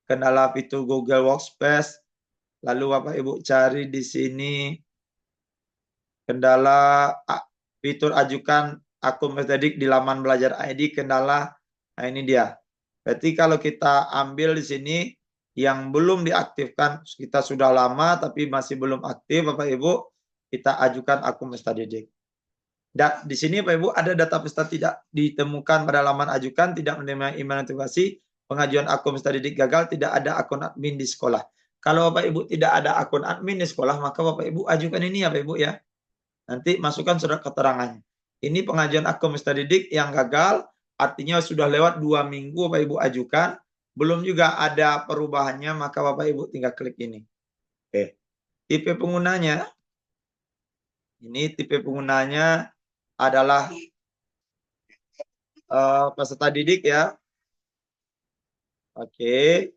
kendala fitur Google Workspace. Lalu Bapak Ibu cari di sini kendala fitur ajukan akun metodik di laman belajar ID, kendala. Nah, ini dia. Berarti kalau kita ambil di sini yang belum diaktifkan, kita sudah lama tapi masih belum aktif, Bapak Ibu, kita ajukan akun peserta didik. Dan di sini Bapak Ibu ada data peserta tidak ditemukan pada laman ajukan, tidak menerima email notifikasi, pengajuan akun peserta didik gagal, tidak ada akun admin di sekolah. Kalau Bapak Ibu tidak ada akun admin di sekolah, maka Bapak Ibu ajukan ini ya Bapak Ibu ya. Nanti masukkan surat keterangannya. Ini pengajuan akun peserta didik yang gagal, artinya sudah lewat 2 minggu Bapak Ibu ajukan, belum juga ada perubahannya, maka Bapak Ibu tinggal klik ini. Oke. Tipe penggunanya, ini tipe penggunanya adalah peserta didik ya. Oke.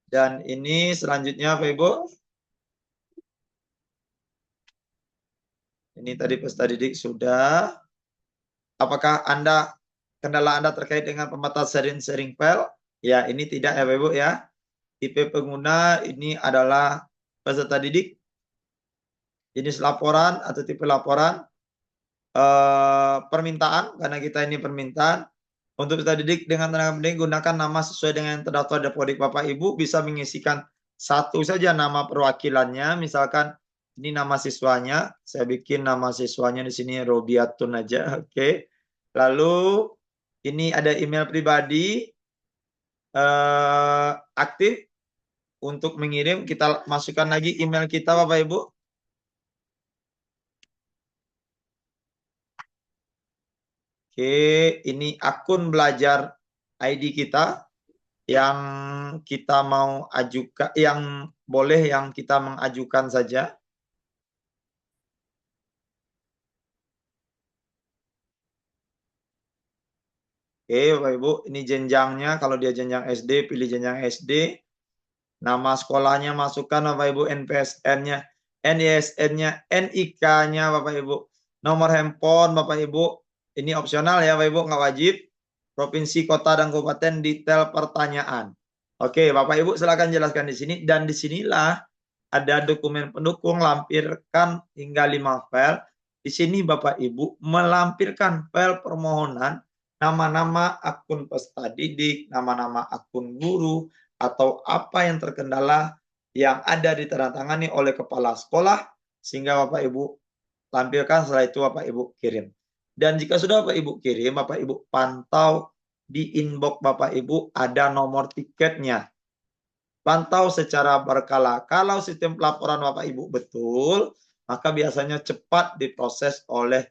Dan ini selanjutnya Bapak Ibu. Ini tadi peserta didik sudah. Apakah kendala Anda terkait dengan pembatasan sharing file? Ya, ini tidak ya Bapak Ibu ya. Tipe pengguna ini adalah peserta didik. Jenis laporan atau tipe laporan. Permintaan, karena kita ini permintaan. Untuk peserta didik dengan tenaga pendidik gunakan nama sesuai dengan yang terdaftar di Dapodik. Bapak Ibu bisa mengisikan satu saja nama perwakilannya, misalkan ini nama siswanya, saya bikin nama siswanya di sini Robiatun aja, oke. Lalu ini ada email pribadi aktif untuk mengirim, kita masukkan lagi email kita Bapak Ibu. Oke, ini akun belajar ID kita yang kita mau ajukan, yang boleh yang kita mengajukan saja. Oke, Bapak Ibu, ini jenjangnya. Kalau dia jenjang SD, pilih jenjang SD. Nama sekolahnya masukkan Bapak Ibu, NPSN-nya, NISN-nya, NIK-nya Bapak Ibu. Nomor handphone Bapak Ibu. Ini opsional ya Bapak Ibu, nggak wajib. Provinsi, kota, dan kabupaten, detail pertanyaan. Oke, Bapak Ibu silakan jelaskan di sini. Dan disinilah ada dokumen pendukung, lampirkan hingga 5 file. Di sini Bapak Ibu melampirkan file permohonan, nama-nama akun peserta didik, nama-nama akun guru, atau apa yang terkendala yang ada ditandatangani oleh kepala sekolah, sehingga Bapak Ibu tampilkan, setelah itu Bapak Ibu kirim. Dan jika sudah Bapak Ibu kirim, Bapak Ibu pantau di inbox Bapak Ibu ada nomor tiketnya. Pantau secara berkala. Kalau sistem pelaporan Bapak Ibu betul, maka biasanya cepat diproses oleh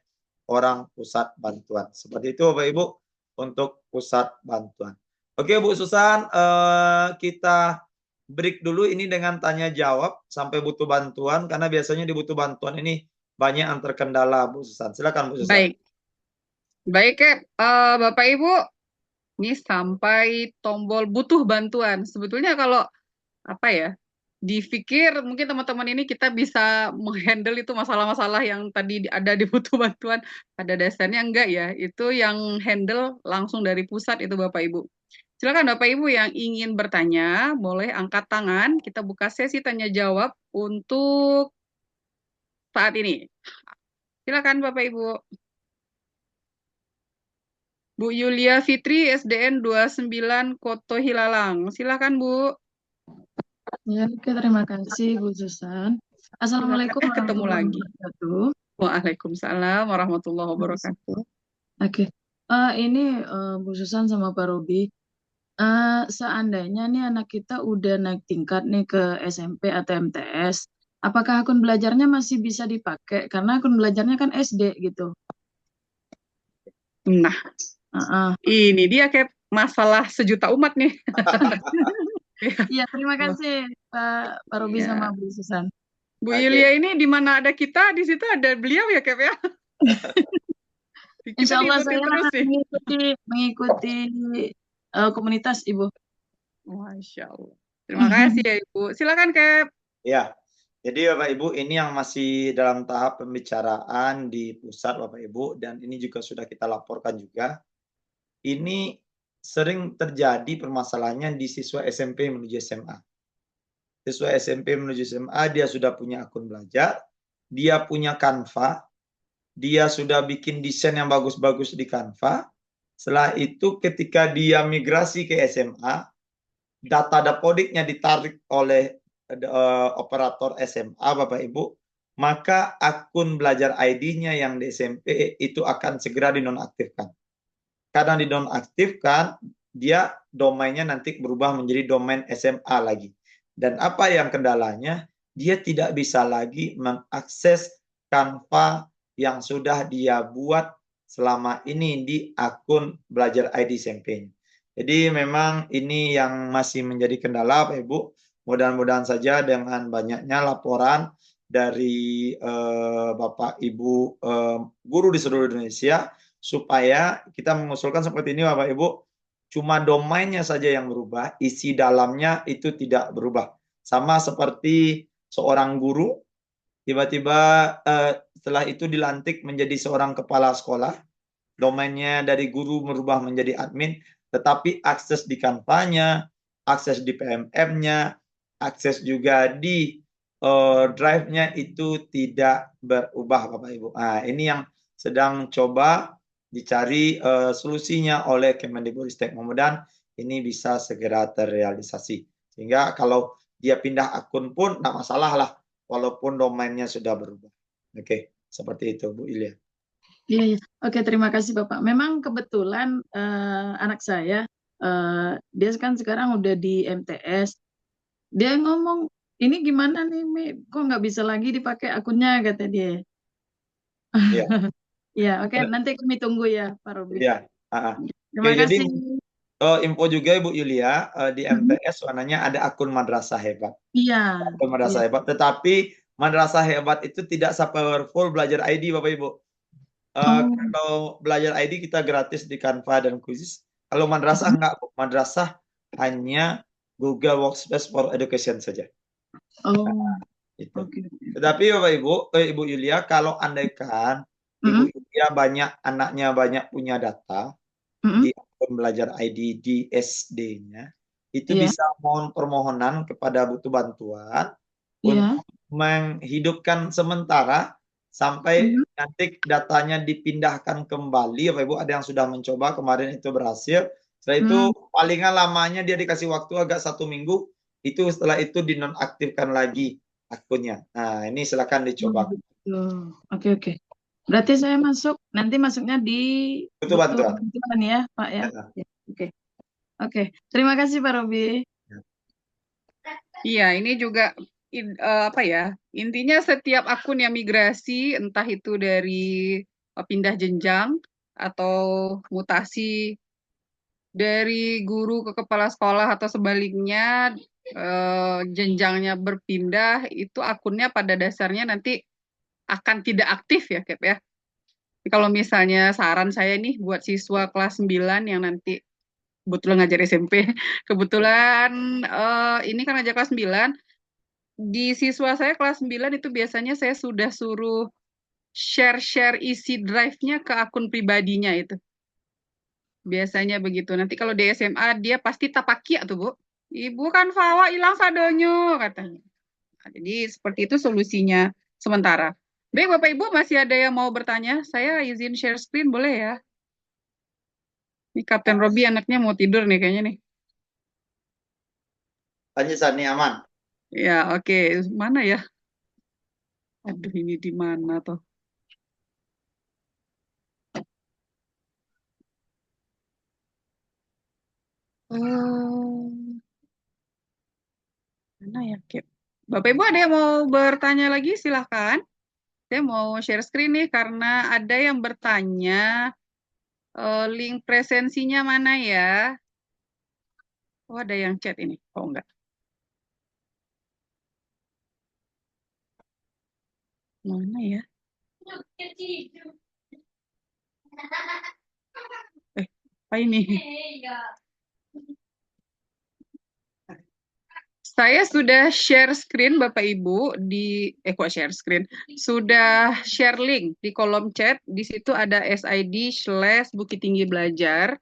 orang pusat bantuan. Seperti itu Bapak Ibu untuk pusat bantuan. Oke Bu Susan, kita break dulu ini dengan tanya jawab sampai butuh bantuan, karena biasanya di butuh bantuan ini banyak yang terkendala Bu Susan. Silakan Bu Susan. Baik Bapak Ibu, ini sampai tombol butuh bantuan. Sebetulnya kalau dipikir mungkin teman-teman ini kita bisa menghandle itu masalah-masalah yang tadi ada di butuh bantuan, pada dasarnya enggak ya. Itu yang handle langsung dari pusat itu Bapak Ibu. Silakan Bapak Ibu yang ingin bertanya, boleh angkat tangan. Kita buka sesi tanya jawab untuk saat ini. Silakan Bapak Ibu. Bu Yulia Fitri, SDN 29 Koto Hilalang. Silakan Bu. Ya, oke, terima kasih Bu Susan. Assalamualaikum Ketemu warahmatullahi lagi. wabarakatuh. Waalaikumsalam warahmatullahi wabarakatuh. Oke, ini Bu Susan sama Pak Robi. Seandainya nih anak kita udah naik tingkat nih ke SMP atau MTS, apakah akun belajarnya masih bisa dipakai? Karena akun belajarnya kan SD gitu. Nah, ini dia kayak masalah sejuta umat nih. Iya, terima kasih Pak Robi sama Bu Susan. Bu Yulia ini di mana ada kita, di situ ada beliau ya Kep ya? Kita Insya Allah diikutin saya terus sih. mengikuti komunitas Ibu. Masya Allah. Terima kasih ya Ibu. Silakan Kep. Ya, jadi Bapak Ibu ini yang masih dalam tahap pembicaraan di pusat Bapak Ibu dan ini juga sudah kita laporkan juga. Ini sering terjadi permasalahannya di siswa SMP menuju SMA. Siswa SMP menuju SMA dia sudah punya akun belajar, dia punya Canva, dia sudah bikin desain yang bagus-bagus di Canva. Setelah itu ketika dia migrasi ke SMA, data dapodiknya ditarik oleh operator SMA Bapak Ibu, maka akun belajar ID-nya yang di SMP itu akan segera dinonaktifkan. Karena dinonaktifkan, dia domainnya nanti berubah menjadi domain SMA lagi. Dan apa yang kendalanya? Dia tidak bisa lagi mengakses Canva yang sudah dia buat selama ini di akun belajar ID SMP-nya. Jadi memang ini yang masih menjadi kendala Pak Ibu. Mudah-mudahan saja dengan banyaknya laporan dari Bapak Ibu guru di seluruh Indonesia supaya kita mengusulkan seperti ini Bapak Ibu, cuma domainnya saja yang berubah, isi dalamnya itu tidak berubah. Sama seperti seorang guru tiba-tiba setelah itu dilantik menjadi seorang kepala sekolah, domainnya dari guru merubah menjadi admin, tetapi akses di Canva-nya, akses di PMM-nya, akses juga di drive-nya itu tidak berubah Bapak Ibu. Nah, ini yang sedang coba dicari solusinya oleh Kemendikbudristek. Mudah-mudahan ini bisa segera terrealisasi. Sehingga kalau dia pindah akun pun tidak masalah lah, walaupun domainnya sudah berubah. Oke, seperti itu Bu Ilya. Iya, iya. Oke, terima kasih Bapak. Memang kebetulan anak saya, dia kan sekarang udah di MTS. Dia ngomong, ini gimana nih, Mi? Kok nggak bisa lagi dipakai akunnya, kata dia. Iya. Ya, oke, nanti kami tunggu ya, Pak Robi. Iya. Terima Oke, jadi kasih. info juga Ibu Yulia, di MTS warnanya ada akun Madrasah Hebat. Iya, Akun Madrasah Hebat, tetapi Madrasah Hebat itu tidak se-powerful Belajar ID Bapak Ibu. Kalau Belajar ID kita gratis di Canva dan Quizzes. Kalau Madrasah enggak, Bu. Madrasah hanya Google Workspace for Education saja. Itu. Oke. Tetapi Bapak Ibu, Ibu Yulia, kalau andaikan Ibu Yulia anaknya banyak punya data di akun Belajar ID di SD-nya, itu Iya. bisa mohon permohonan kepada butuh bantuan Iya. untuk menghidupkan sementara sampai nanti datanya dipindahkan kembali. Bapak Ibu, ada yang sudah mencoba kemarin itu berhasil. Setelah itu palingan lamanya dia dikasih waktu agak 1 minggu, itu setelah itu dinonaktifkan lagi akunnya. Nah, ini silakan dicoba. Oke, oke. Berarti saya nanti masuknya di Butuh bantuan. ya, Pak ya. Ya. Oke. Oke. Terima kasih Pak Robi. Iya, ini juga apa ya? Intinya setiap akun yang migrasi, entah itu dari pindah jenjang atau mutasi dari guru ke kepala sekolah atau sebaliknya, jenjangnya berpindah, itu akunnya pada dasarnya nanti akan tidak aktif ya, Kep ya. Kalau misalnya saran saya nih buat siswa kelas 9 yang nanti kebetulan ngajar SMP, kebetulan ini kan ngajar kelas 9, di siswa saya kelas 9 itu biasanya saya sudah suruh share-share isi drive-nya ke akun pribadinya itu. Biasanya begitu. Nanti kalau di SMA dia pasti tapakia tuh, Bu. Ibu kan fawa hilang sadonyo katanya. Nah, jadi seperti itu solusinya sementara. Baik, Bapak Ibu masih ada yang mau bertanya? Saya izin share screen boleh ya? Ini Kapten Robi anaknya mau tidur nih kayaknya nih. Lanjut Sani, aman. Ya, oke. Mana ya? Aduh, ini di mana tuh? Mana ya, Kep? Bapak Ibu ada yang mau bertanya lagi? Silahkan. Saya mau share screen nih karena ada yang bertanya link presensinya mana ya? Oh, ada yang chat ini. Oh, enggak. Mana ya? Apa ini? Saya sudah share screen Bapak Ibu di kok share screen. Sudah share link di kolom chat. Di situ ada SID/Bukit Tinggi Belajar.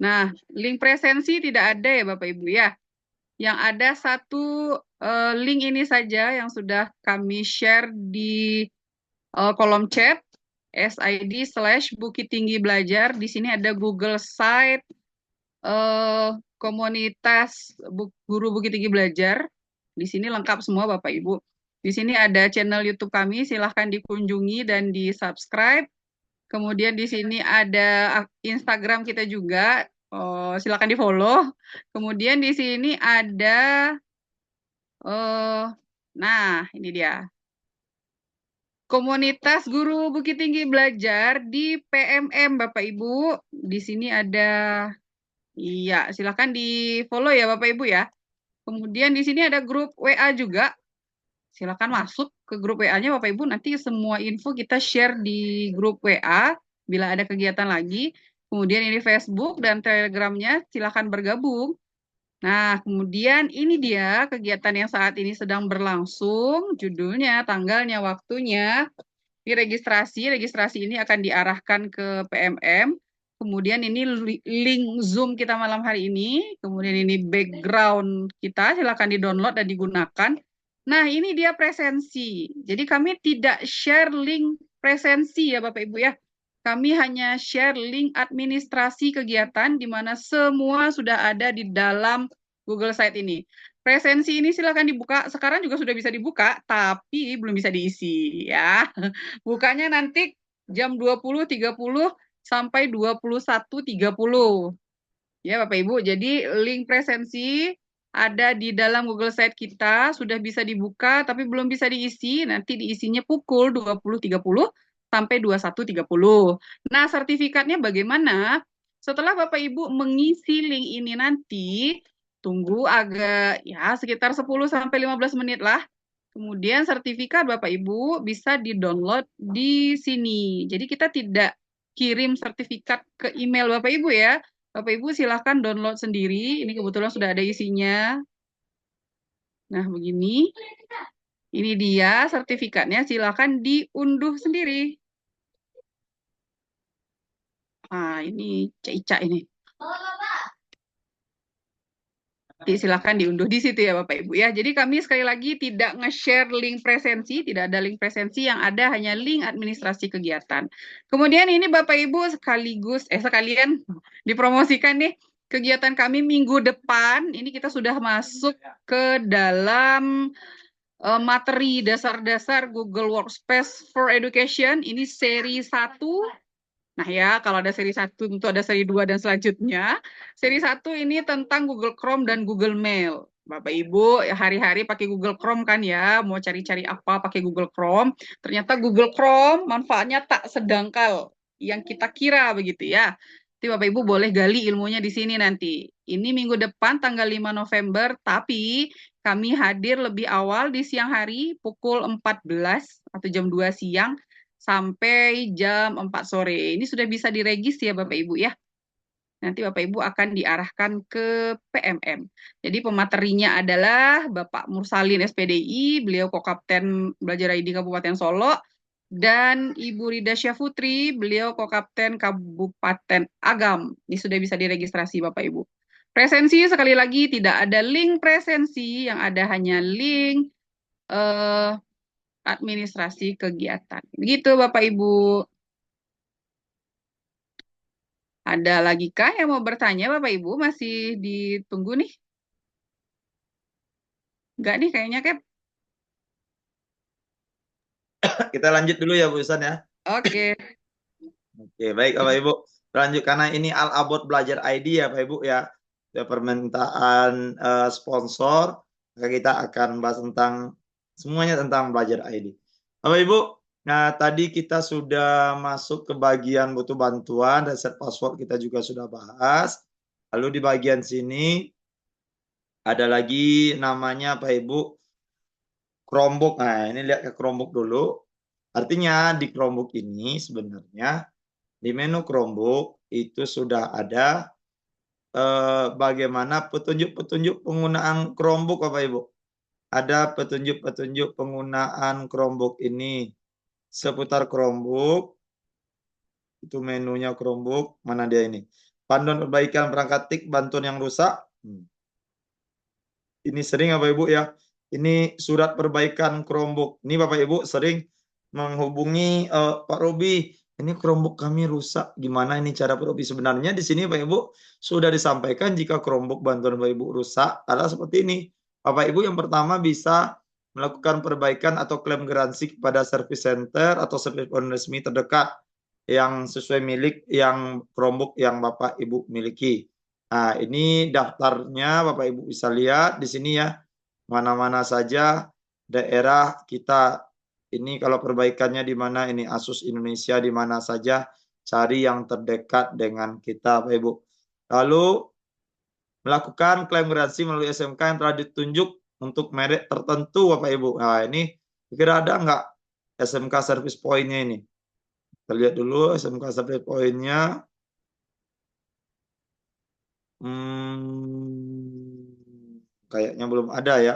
Nah, link presensi tidak ada ya Bapak Ibu ya. Yang ada satu link ini saja yang sudah kami share di kolom chat. SID/Bukit Tinggi Belajar. Di sini ada Google Site komunitas guru Bukit Tinggi Belajar. Di sini lengkap semua Bapak Ibu. Di sini ada channel YouTube kami, silahkan dikunjungi dan di-subscribe. Kemudian di sini ada Instagram kita juga, silahkan di-follow. Kemudian di sini ada, nah ini dia. Komunitas Guru Bukit Tinggi Belajar di PMM Bapak Ibu. Di sini ada, iya silahkan di-follow ya Bapak Ibu ya. Kemudian di sini ada grup WA juga. Silakan masuk ke grup WA-nya Bapak Ibu. Nanti semua info kita share di grup WA bila ada kegiatan lagi. Kemudian ini Facebook dan Telegram-nya silakan bergabung. Nah, kemudian ini dia kegiatan yang saat ini sedang berlangsung. Judulnya, tanggalnya, waktunya. Registrasi ini akan diarahkan ke PMM. Kemudian ini link Zoom kita malam hari ini. Kemudian ini background kita, silakan di-download dan digunakan. Nah, ini dia presensi. Jadi kami tidak share link presensi ya Bapak Ibu ya. Kami hanya share link administrasi kegiatan di mana semua sudah ada di dalam Google Site ini. Presensi ini silakan dibuka. Sekarang juga sudah bisa dibuka, tapi belum bisa diisi ya. Bukanya nanti jam 20.30 sampai 21.30. Ya Bapak Ibu, jadi link presensi ada di dalam Google Site kita, sudah bisa dibuka tapi belum bisa diisi, nanti diisinya pukul 20.30 sampai 21.30. Nah, sertifikatnya bagaimana? Setelah Bapak Ibu mengisi link ini nanti, tunggu agak ya sekitar 10 sampai 15 menit lah. Kemudian sertifikat Bapak Ibu bisa di-download di sini. Jadi kita tidak kirim sertifikat ke email Bapak Ibu ya. Bapak Ibu silahkan download sendiri. Ini kebetulan sudah ada isinya. Nah, begini. Ini dia sertifikatnya. Silahkan diunduh sendiri. Ah, ini Cak Ica ini. Silahkan diunduh di situ ya Bapak Ibu ya. Jadi kami sekali lagi tidak nge-share link presensi, tidak ada link presensi, yang ada hanya link administrasi kegiatan. Kemudian ini Bapak Ibu sekalian dipromosikan nih kegiatan kami minggu depan. Ini kita sudah masuk ke dalam materi dasar-dasar Google Workspace for Education. Ini seri 1. Nah ya, kalau ada seri 1 tentu ada seri 2 dan selanjutnya. Seri 1 ini tentang Google Chrome dan Google Mail. Bapak Ibu hari-hari pakai Google Chrome kan ya, mau cari-cari apa pakai Google Chrome. Ternyata Google Chrome manfaatnya tak sedangkal yang kita kira begitu ya. Jadi Bapak Ibu boleh gali ilmunya di sini nanti. Ini minggu depan tanggal 5 November, tapi kami hadir lebih awal di siang hari pukul 14 atau jam 2 siang sampai jam 4 sore. Ini sudah bisa diregis ya Bapak Ibu ya. Nanti Bapak Ibu akan diarahkan ke PMM. Jadi pematerinya adalah Bapak Mursalin SPDI, beliau Kokapten Belajar ID Kabupaten Solo, dan Ibu Rida Syafutri, beliau Kokapten Kabupaten Agam. Ini sudah bisa diregistrasi Bapak Ibu. Presensi sekali lagi tidak ada link presensi, yang ada hanya link administrasi kegiatan. Begitu Bapak Ibu. Ada lagi kah yang mau bertanya Bapak Ibu? Masih ditunggu nih? Enggak nih kayaknya Kep. Kita lanjut dulu ya Bu Susan ya. Oke. Oke, baik Bapak Ibu. Lanjut karena ini Al-Abot Belajar ID ya Bapak Ibu ya. Permintaan sponsor, maka kita akan bahas tentang semuanya tentang Belajar ID. Bapak Ibu, nah tadi kita sudah masuk ke bagian butuh bantuan, reset password kita juga sudah bahas. Lalu di bagian sini ada lagi namanya Bapak Ibu Chromebook. Nah, ini lihat ke Chromebook dulu. Artinya di Chromebook ini sebenarnya Di menu Chromebook itu sudah ada bagaimana petunjuk-petunjuk penggunaan Chromebook Bapak Ibu. Ada petunjuk-petunjuk penggunaan Chromebook ini seputar Chromebook. Itu menunya Chromebook, mana dia ini? Panduan perbaikan perangkat TIK, bantuan yang rusak. Ini sering Bapak Ibu ya. Ini surat perbaikan Chromebook. Ini Bapak Ibu sering menghubungi Pak Robi. Ini Chromebook kami rusak. Gimana ini cara Pak Robi? Sebenarnya di sini Bapak Ibu sudah disampaikan jika Chromebook bantuan Bapak Ibu rusak adalah seperti ini. Bapak Ibu yang pertama bisa melakukan perbaikan atau klaim garansi kepada service center atau service point resmi terdekat yang sesuai milik yang Chromebook yang Bapak Ibu miliki. Nah, ini daftarnya Bapak Ibu bisa lihat di sini ya. Mana-mana saja daerah kita ini kalau perbaikannya di mana ini ASUS Indonesia di mana saja cari yang terdekat dengan kita Bapak Ibu. Lalu melakukan klaim garansi melalui SMK yang telah ditunjuk untuk merek tertentu Bapak Ibu. Nah, ini kira ada nggak SMK service point-nya ini? Kita lihat dulu SMK service point-nya. Kayaknya belum ada ya.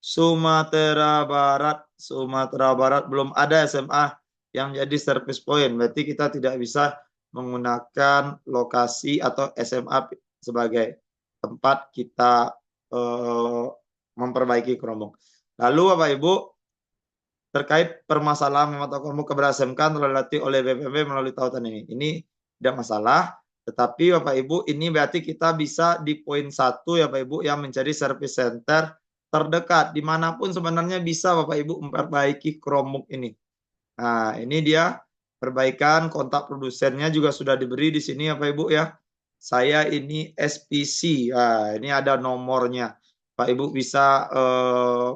Sumatera Barat belum ada SMA yang jadi service point. Berarti kita tidak bisa menggunakan lokasi atau SMA sebagai tempat kita memperbaiki Chromebook. Lalu Bapak Ibu terkait permasalahan memantau Chromebook kepada SMK telah dilatih oleh BPMP melalui tautan ini. Ini tidak masalah. Tetapi Bapak Ibu ini berarti kita bisa di poin 1 ya Bapak Ibu yang mencari service center terdekat. Dimanapun sebenarnya bisa Bapak Ibu memperbaiki Chromebook ini. Nah ini dia perbaikan kontak produsennya juga sudah diberi di sini ya Bapak Ibu ya. Saya ini SPC. Nah, ini ada nomornya. Bapak Ibu bisa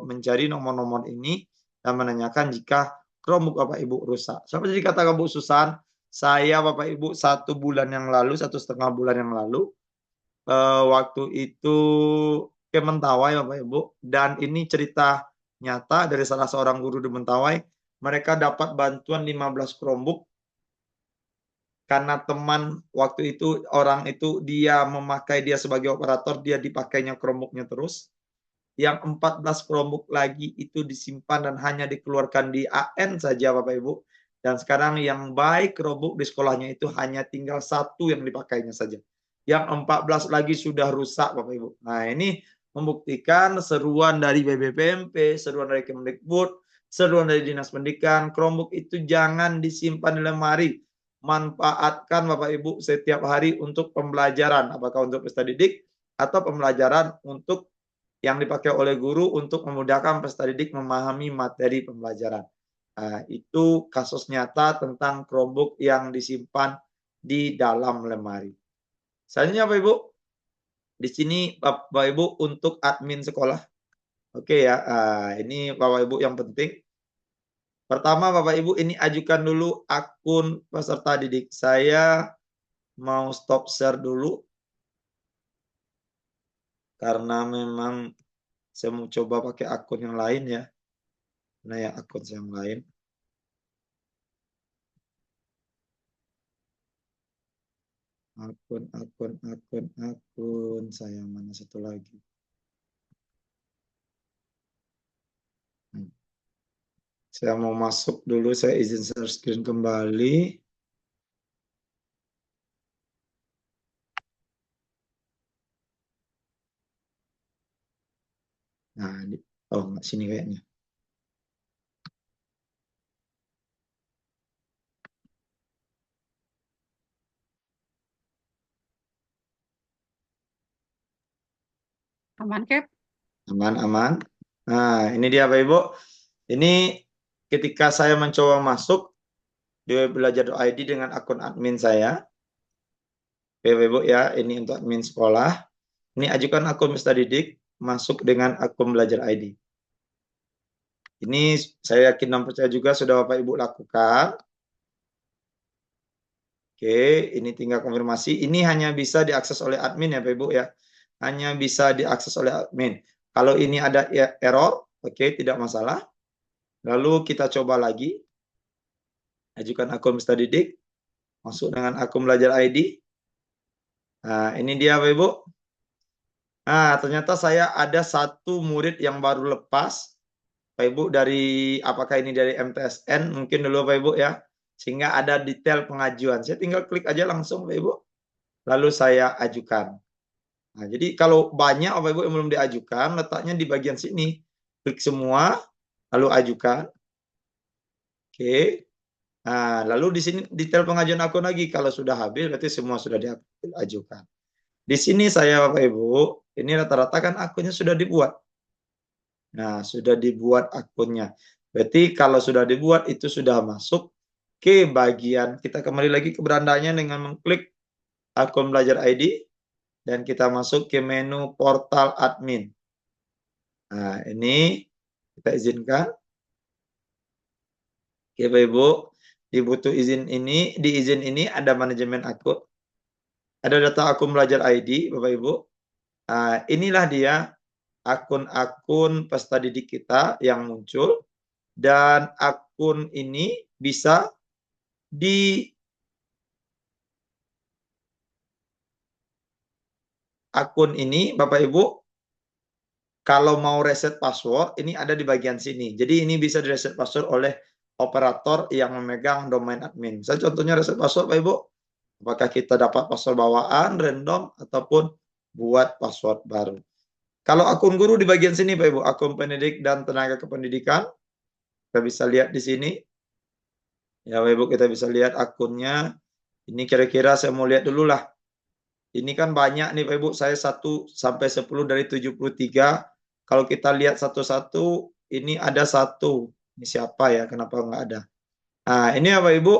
mencari nomor-nomor ini dan menanyakan jika Chromebook Bapak Ibu rusak. Seperti dikatakan Bu Susan, saya Bapak Ibu 1 bulan yang lalu, 1,5 bulan yang lalu, waktu itu ke Mentawai Bapak Ibu, dan ini cerita nyata dari salah seorang guru di Mentawai, mereka dapat bantuan 15 Chromebook karena teman waktu itu orang itu dia memakai dia sebagai operator, dia dipakainya Chromebooknya terus. Yang 14 Chromebook lagi itu disimpan dan hanya dikeluarkan di AN saja Bapak Ibu. Dan sekarang yang baik Chromebook di sekolahnya itu hanya tinggal 1 yang dipakainya saja. Yang 14 lagi sudah rusak Bapak Ibu. Nah ini membuktikan seruan dari BPMP, seruan dari Kemdikbud, seruan dari Dinas Pendidikan, Chromebook itu jangan disimpan di lemari. Manfaatkan Bapak Ibu setiap hari untuk pembelajaran. Apakah untuk peserta didik atau pembelajaran untuk yang dipakai oleh guru untuk memudahkan peserta didik memahami materi pembelajaran. Nah, itu kasus nyata tentang Chromebook yang disimpan di dalam lemari. Selanjutnya Bapak Ibu, di sini Bapak Ibu untuk admin sekolah. Oke ya, ini Bapak Ibu yang penting. Pertama Bapak Ibu ini ajukan dulu akun peserta didik. Saya mau stop share dulu. Karena memang saya mau coba pakai akun yang lain ya. Nah ya akun yang lain. Akun. Saya mana satu lagi. Saya mau masuk dulu, saya izin share screen kembali. Nah, oh nggak sini kayaknya. Aman, Cap? Aman. Nah, ini dia Bapak Ibu. Ini ketika saya mencoba masuk di webbelajar.id dengan akun admin saya. Bapak Ibu ya, ini untuk admin sekolah. Ini ajukan akun peserta didik, masuk dengan akun belajar ID. Ini saya yakin dan percaya juga sudah Bapak Ibu lakukan. Oke, ini tinggal konfirmasi. Ini hanya bisa diakses oleh admin ya Bapak Ibu ya. Hanya bisa diakses oleh admin. Kalau ini ada error, oke, tidak masalah. Lalu kita coba lagi. Ajukan akun peserta didik. masuk dengan akun belajar ID. Nah, ini dia Bapak Ibu. Nah, ternyata saya ada satu murid yang baru lepas. Bapak Ibu dari apakah ini dari MTSN mungkin dulu Bapak Ibu ya. Sehingga ada detail pengajuan. Saya tinggal klik aja langsung Bapak Ibu. Lalu saya ajukan. Nah, jadi kalau banyak Bapak Ibu yang belum diajukan, letaknya di bagian sini. Klik semua, lalu ajukan. Oke. Nah, lalu di sini detail pengajuan akun lagi. Kalau sudah habis, berarti semua sudah diajukan. Di sini saya Bapak Ibu, ini rata-rata kan akunnya sudah dibuat. Nah, sudah dibuat akunnya. Berarti kalau sudah dibuat, itu sudah masuk ke bagian. Kita kembali lagi ke berandanya dengan mengklik akun belajar ID. Dan kita masuk ke menu portal admin. Nah, ini kita izinkan. Oke, Bapak Ibu, dibutuh izin ini, di izin ini ada manajemen akun. Ada data akun belajar ID, Bapak Ibu. Nah, inilah dia akun-akun peserta didik kita yang muncul. Dan akun ini bisa akun ini Bapak Ibu kalau mau reset password ini ada di bagian sini. Jadi ini bisa di reset password oleh operator yang memegang domain admin. Saya contohnya reset password Bapak Ibu. Apakah kita dapat password bawaan, random, ataupun buat password baru. Kalau akun guru di bagian sini Bapak Ibu, akun pendidik dan tenaga kependidikan. Kita bisa lihat di sini. Ya Bapak Ibu, kita bisa lihat akunnya. Ini kira-kira saya mau lihat dulu lah. Ini kan banyak nih Bapak Ibu, saya 1 sampai 10 dari 73. Kalau kita lihat satu-satu, ini ada 1. Ini siapa ya? Kenapa nggak ada? Nah, ini ya Bapak Ibu,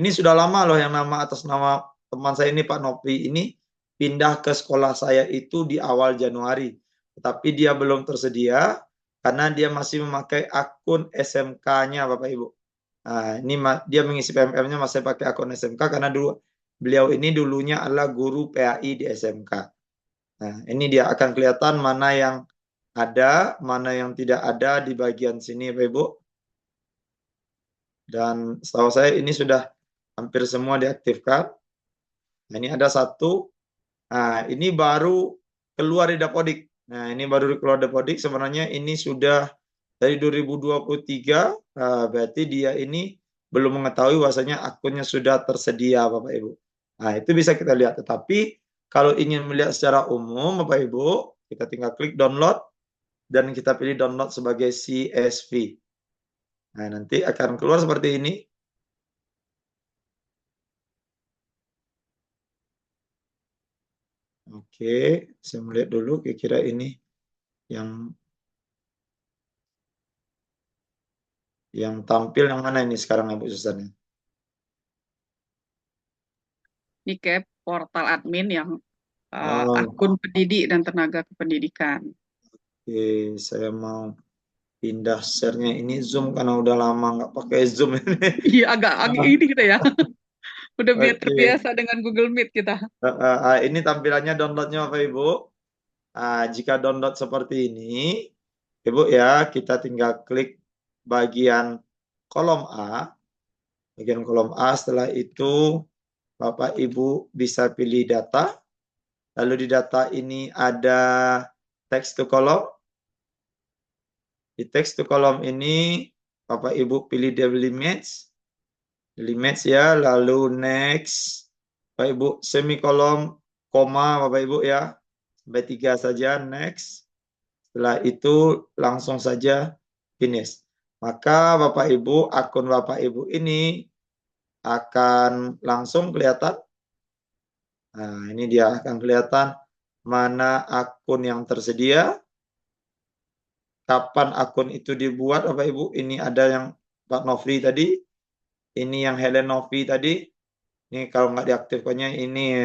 ini sudah lama loh yang nama atas nama teman saya ini Pak Nopi. Ini pindah ke sekolah saya itu di awal Januari. Tetapi dia belum tersedia karena dia masih memakai akun SMK-nya Bapak Ibu. Nah, ini dia mengisi PMM-nya masih pakai akun SMK karena dulu beliau ini dulunya adalah guru PAI di SMK. Nah, ini dia akan kelihatan mana yang ada, mana yang tidak ada di bagian sini, Bapak Ibu. Dan setahu saya ini sudah hampir semua diaktifkan. Nah, ini ada 1. Nah, ini baru keluar di Dapodik. Nah, ini baru keluar Dapodik. Sebenarnya ini sudah dari 2023, berarti dia ini belum mengetahui bahwasanya akunnya sudah tersedia Bapak Ibu. Nah, itu bisa kita lihat. Tetapi kalau ingin melihat secara umum Bapak Ibu, kita tinggal klik download dan kita pilih download sebagai CSV. Nah, nanti akan keluar seperti ini. Oke, saya melihat dulu kira-kira ini yang tampil yang mana ini sekarang Ibu Susan? Ini kayak portal admin yang akun pendidik dan tenaga kependidikan. Oke, saya mau pindah share-nya ini Zoom karena udah lama nggak pakai Zoom ini. Iya, agak ini kita ya. Udah biar Oke. terbiasa dengan Google Meet kita. Ini tampilannya downloadnya Bapak Ibu. Jika download seperti ini, Ibu ya, kita tinggal klik bagian kolom A. Bagian kolom A, setelah itu Bapak Ibu bisa pilih data. Lalu di data ini ada text to column. Di text to column ini Bapak Ibu pilih daily image. Daily image ya, lalu next. Bapak Ibu semikolon, koma Bapak Ibu ya. Sampai 3 saja, next. Setelah itu langsung saja finish. Maka Bapak Ibu, akun Bapak Ibu ini akan langsung kelihatan. Nah, ini dia akan kelihatan mana akun yang tersedia. Kapan akun itu dibuat Bapak Ibu. Ini ada yang Pak Nofri tadi. Ini yang Helen Novi tadi. Ini kalau nggak diaktifkannya ini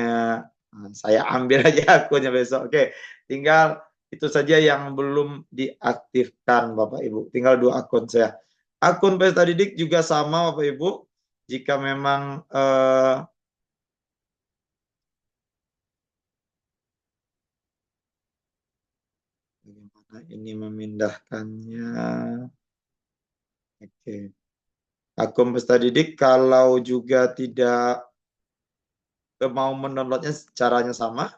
saya ambil aja akunnya besok. Oke, tinggal itu saja yang belum diaktifkan Bapak Ibu. Tinggal 2 akun saya. Akun peserta didik juga sama Bapak Ibu. Jika memang bagaimana ini memindahkannya. Oke. Akun peserta didik kalau juga tidak mau mendownloadnya caranya sama.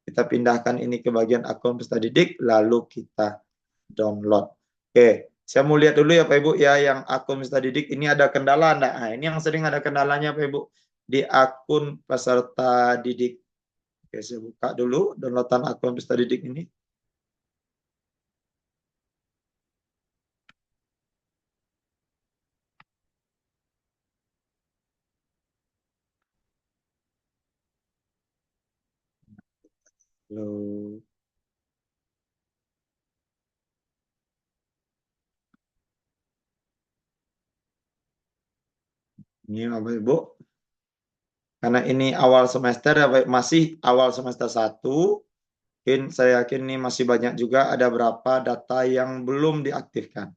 Kita pindahkan ini ke bagian akun peserta didik, lalu kita download. Oke, saya mau lihat dulu ya Pak Ibu ya, yang akun peserta didik ini ada kendala enggak? Nah, ini yang sering ada kendalanya Pak Ibu di akun peserta didik. Oke, saya buka dulu downloadan akun peserta didik ini. Lalu ini Bapak Ibu. Karena ini awal semester ya, masih awal semester 1. Mungkin saya yakin ini masih banyak juga ada berapa data yang belum diaktifkan.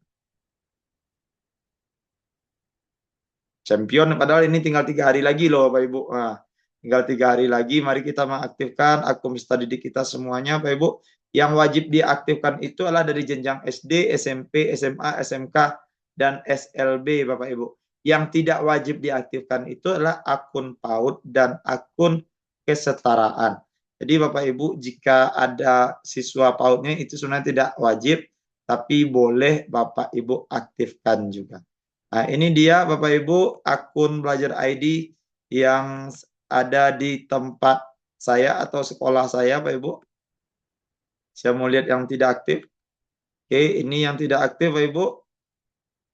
Champion padahal ini tinggal 3 hari lagi loh Bapak Ibu. Nah, tinggal 3 hari lagi mari kita mengaktifkan akun peserta didik kita semuanya Bapak Ibu. Yang wajib diaktifkan itu adalah dari jenjang SD, SMP, SMA, SMK, dan SLB Bapak Ibu. Yang tidak wajib diaktifkan itu adalah akun PAUD dan akun kesetaraan. Jadi Bapak Ibu jika ada siswa PAUD-nya itu sebenarnya tidak wajib, tapi boleh Bapak Ibu aktifkan juga. Nah, ini dia Bapak Ibu akun Belajar ID yang ada di tempat saya atau sekolah saya Bapak Ibu. Saya mau lihat yang tidak aktif. Oke, ini yang tidak aktif Bapak Ibu.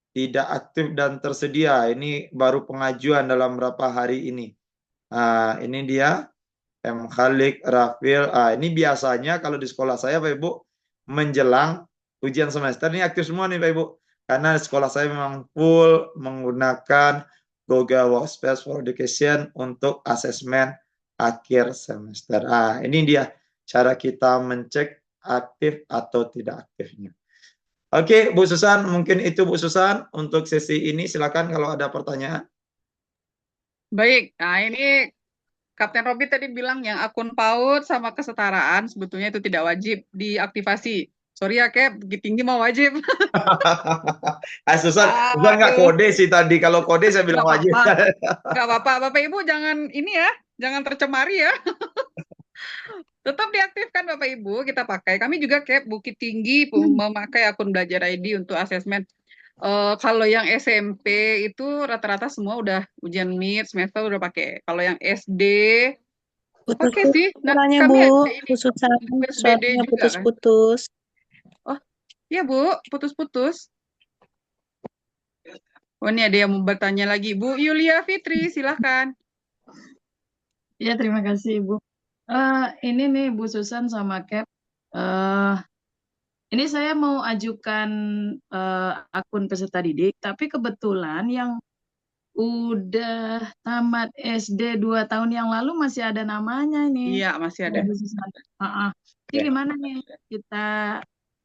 Tidak aktif dan tersedia. Ini baru pengajuan dalam berapa hari ini. Nah, ini dia M. Khalik, Rafil. Ini biasanya kalau di sekolah saya Bapak Ibu menjelang ujian semester ini aktif semua nih Bapak Ibu. Karena sekolah saya memang full menggunakan Google Workspace for Education untuk asesmen akhir semester. Ini dia cara kita mencek aktif atau tidak aktifnya. Oke, Bu Susan, mungkin itu Bu Susan untuk sesi ini. Silakan kalau ada pertanyaan. Baik, nah ini Kapten Robi tadi bilang yang akun PAUD sama kesetaraan sebetulnya itu tidak wajib diaktifasi. Sorry ya, Kep, Bukit Tinggi mau wajib. Susan nggak kode sih tadi. Kalau kode saya bilang wajib. Nggak apa-apa. Bapak Ibu jangan ini ya, jangan tercemari ya. Tetap diaktifkan Bapak Ibu, kita pakai. Kami juga Kep Bukit Tinggi memakai akun Belajar ID untuk asesmen. Kalau yang SMP itu rata-rata semua udah ujian mid semester udah pakai. Kalau yang SD pakai sih. Nah, Suaranya kami Bu, ada ini Susan, USBD suaranya juga kan. putus-putus. Oh, iya Bu, putus-putus. Oh, ini ada yang mau bertanya lagi. Bu Yulia Fitri, silahkan. Ya, terima kasih Ibu. Ini nih Bu Susan sama Cap. Ini saya mau ajukan akun peserta didik, tapi kebetulan yang udah tamat SD 2 tahun yang lalu masih ada namanya ini. Iya, masih ada. Bu Susan. Jadi gimana nih? Kita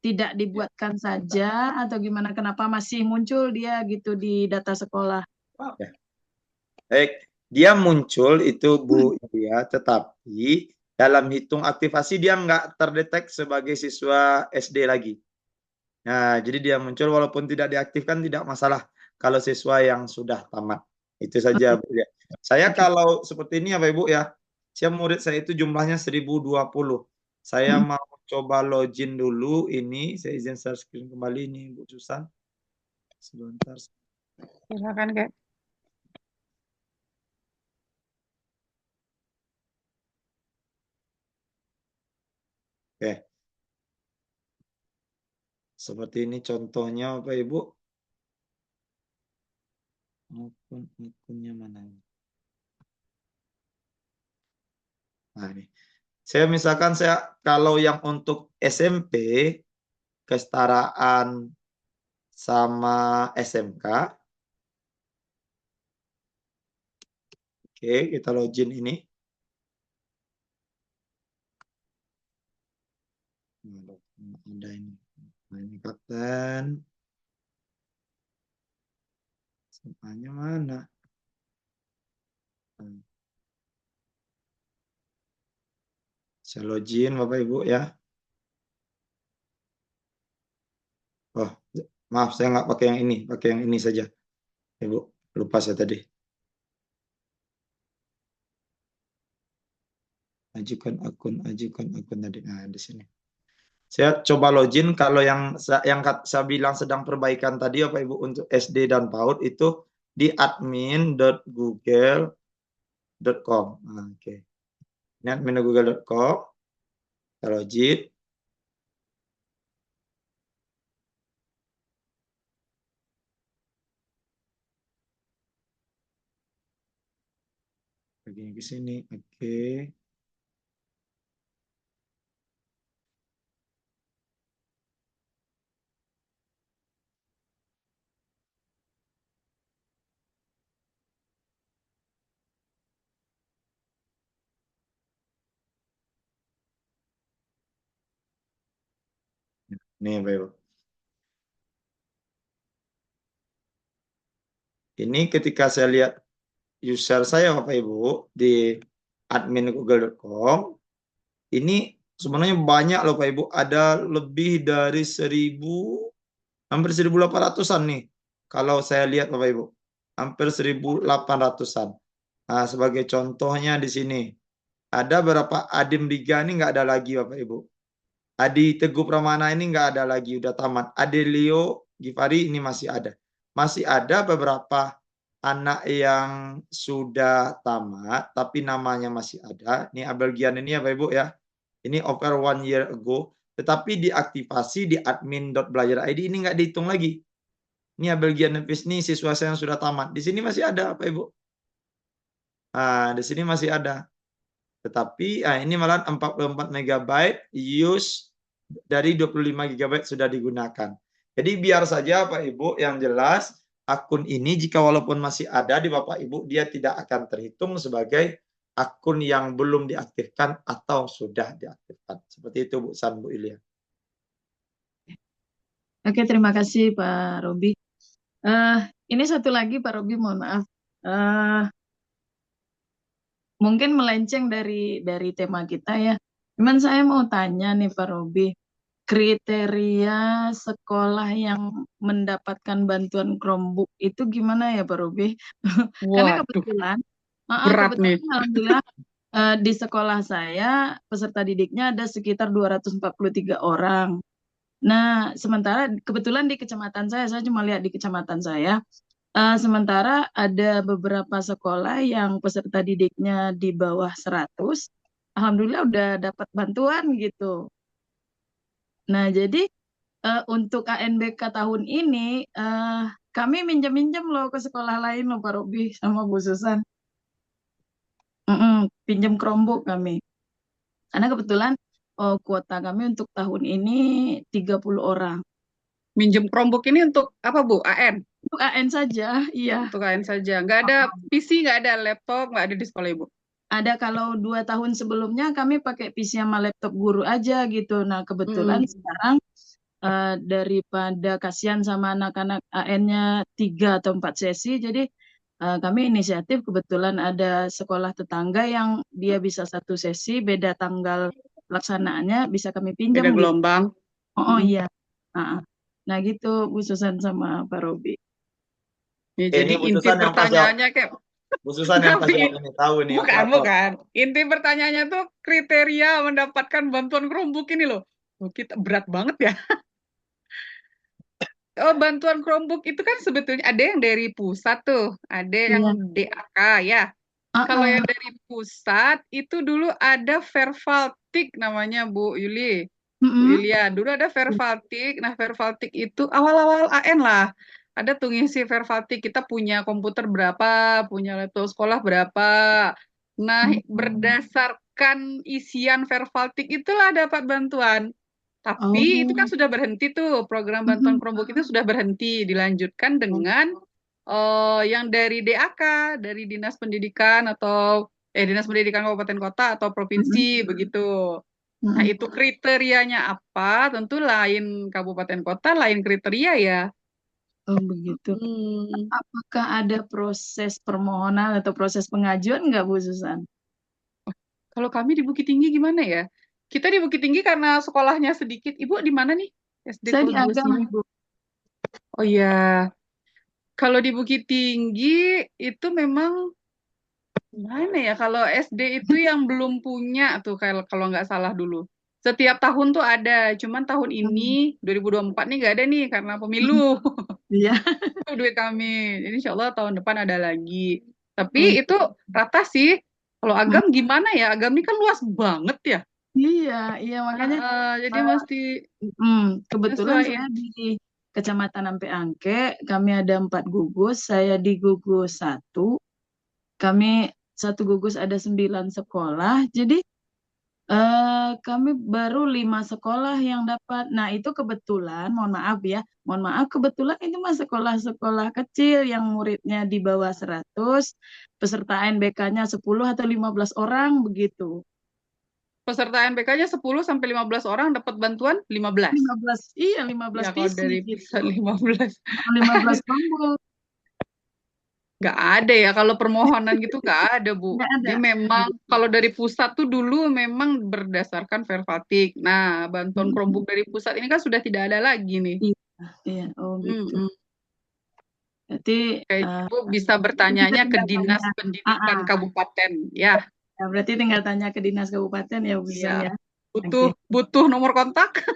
tidak dibuatkan saja atau gimana? Kenapa masih muncul dia gitu di data sekolah? Baik, dia muncul itu Bu Yulia, tetapi dalam hitung aktivasi dia nggak terdetek sebagai siswa SD lagi. Nah, jadi dia muncul walaupun tidak diaktifkan tidak masalah kalau siswa yang sudah tamat. Itu saja Bu ya. Saya kalau seperti ini ya Bapak Ibu ya, murid saya itu jumlahnya 1020. Saya mau coba login dulu ini, saya izin share screen kembali ini Bu Susan. Sebentar. Silakan, Kak. Oke. Seperti ini contohnya Bapak Ibu. Akunnya mana? Nah, ini. Saya misalkan kalau yang untuk SMP kesetaraan sama SMK. Oke, kita login ini. Ada ini. Nah, ini Kapten. SMA-nya mana? Saya login Bapak Ibu ya. Oh, maaf saya nggak pakai yang ini, pakai yang ini saja. Ibu, lupa saya tadi. Ajukan akun tadi. Nah, di sini. Saya coba login kalau yang saya bilang sedang perbaikan tadi Bapak Ibu untuk SD dan PAUD itu di admin.google.com. Nah, oke. Ini admin.google.com. Kita login. Begini ke sini. Oke. Nih, Bapak Ibu. Ini ketika saya lihat user saya Bapak Ibu di admin.google.com, ini sebenarnya banyak loh Bapak Ibu, ada lebih dari 1000, hampir 1800-an nih. Kalau saya lihat Bapak Ibu, hampir 1800-an. Nah, sebagai contohnya di sini, ada beberapa Adim Liga ini nggak ada lagi Bapak Ibu. Adi Teguh Pramana ini nggak ada lagi, udah tamat. Adelio Gifari ini masih ada. Masih ada beberapa anak yang sudah tamat, tapi namanya masih ada. Ini Abelgian ini ya Bapak Ibu ya. Ini over 1 year ago. Tetapi diaktifasi di admin.belajar.id ini nggak dihitung lagi. Ini Abelgian Nefis ini siswa saya yang sudah tamat. Di sini masih ada Bapak Ibu. Nah, di sini masih ada. Tetapi ini malah 44 MB use dari 25 GB sudah digunakan. Jadi biar saja Pak Ibu yang jelas akun ini jika walaupun masih ada di Bapak Ibu dia tidak akan terhitung sebagai akun yang belum diaktifkan atau sudah diaktifkan. Seperti itu Bu San, Bu Ilya. Oke, terima kasih Pak Robi. Ini satu lagi Pak Robi, mohon maaf. Mungkin melenceng dari tema kita ya. Cuman saya mau tanya nih Pak Robi, kriteria sekolah yang mendapatkan bantuan Chromebook itu gimana ya Pak Robi? Karena Waduh, kebetulan berat nih. alhamdulillah di sekolah saya peserta didiknya ada sekitar 243 orang. Nah, sementara kebetulan di kecamatan saya cuma lihat di kecamatan saya. Sementara ada beberapa sekolah yang peserta didiknya di bawah 100, alhamdulillah udah dapat bantuan gitu. Nah, jadi untuk ANBK tahun ini kami minjem-minjem loh ke sekolah lain loh Pak Robi sama Bu Susan. Pinjam Chromebook kami. Karena kebetulan kuota kami untuk tahun ini 30 orang. Minjem Chromebook ini untuk apa Bu? AN? Untuk AN saja, iya. Untuk AN saja. Nggak ada PC, nggak ada laptop, nggak ada di sekolah Ibu? Ada, kalau 2 tahun sebelumnya kami pakai PC sama laptop guru aja gitu. Nah, kebetulan sekarang daripada kasihan sama anak-anak AN-nya 3 atau 4 sesi, jadi kami inisiatif kebetulan ada sekolah tetangga yang dia bisa 1 sesi, beda tanggal pelaksanaannya bisa kami pinjam Beda gitu. gelombang. Iya. Nah gitu Bu Susan sama Pak Robi. Ya, jadi Bu inti Susan yang pertanyaannya kayak Bu Susan yang Tapi- jawab ini tahu nih. bukan. Inti pertanyaannya tuh kriteria mendapatkan bantuan Chromebook ini loh. Oh, kita berat banget ya. Oh, bantuan Chromebook itu kan sebetulnya ada yang dari pusat tuh, ada yang DAK ya. Kalau yang dari pusat itu dulu ada Vervaltik namanya Bu Yuli. Bu Yulia, dulu ada Vervaltik. Nah, Vervaltik itu awal-awal AN lah. Ada tuh ngisi Vervaltik, kita punya komputer berapa, punya laptop sekolah berapa. Nah, berdasarkan isian Vervaltik itulah dapat bantuan. Tapi itu kan sudah berhenti tuh, program bantuan Chromebook itu sudah berhenti, dilanjutkan dengan yang dari DAK, dari Dinas Pendidikan atau Dinas Pendidikan Kabupaten Kota atau provinsi begitu. Nah, itu kriterianya apa? Tentu lain kabupaten kota, lain kriteria ya. Oh begitu. Apakah ada proses permohonan atau proses pengajuan nggak Bu Susan? Kalau kami di Bukit Tinggi gimana ya? Kita di Bukit Tinggi karena sekolahnya sedikit. Ibu di mana nih? SD Saya di kelas Agam 29. Ibu. Oh iya. Kalau di Bukit Tinggi itu memang Mana ya kalau SD itu yang belum punya tuh kalau nggak salah dulu. Setiap tahun tuh ada, cuman tahun ini 2024 nih nggak ada nih karena pemilu. Iya. Itu duit kami. Jadi insya Allah tahun depan ada lagi. Oh, Tapi itu rata sih. Kalau mm, Agam gimana ya? Agam ini kan luas banget ya. iya, iya makanya Jadi eh, mesti kebetulan saya nyesuaiin. di Kecamatan Ampe Angke, kami ada 4 gugus, saya di gugus 1, kami satu gugus ada 9 sekolah, jadi kami baru 5 sekolah yang dapat. Nah, itu kebetulan, mohon maaf, kebetulan itu mah sekolah-sekolah kecil yang muridnya di bawah 100, peserta NBK-nya 10 atau 15 orang begitu. Peserta NPK-nya 10 sampai 15 orang dapat bantuan 15. 15, iya 15 Ya kalau PC dari gitu. pusat 15. 15 tombol. Nggak ada ya, kalau permohonan gitu nggak ada, Bu. Nggak ada. Dia memang, kalau dari pusat tuh dulu memang berdasarkan Vervatik. Nah, bantuan Mm, Chromebook dari pusat ini kan sudah tidak ada lagi nih. Iya, iya, oh gitu. Mm-mm. Berarti Kayak eh, Ibu bisa kita bertanyanya ke tinggal Dinas tanya. Pendidikan Ah. Kabupaten. Ya, Ya, berarti tinggal tanya ke Dinas Kabupaten ya, Bu iya. Susan ya. Butuh Oke. butuh nomor kontak.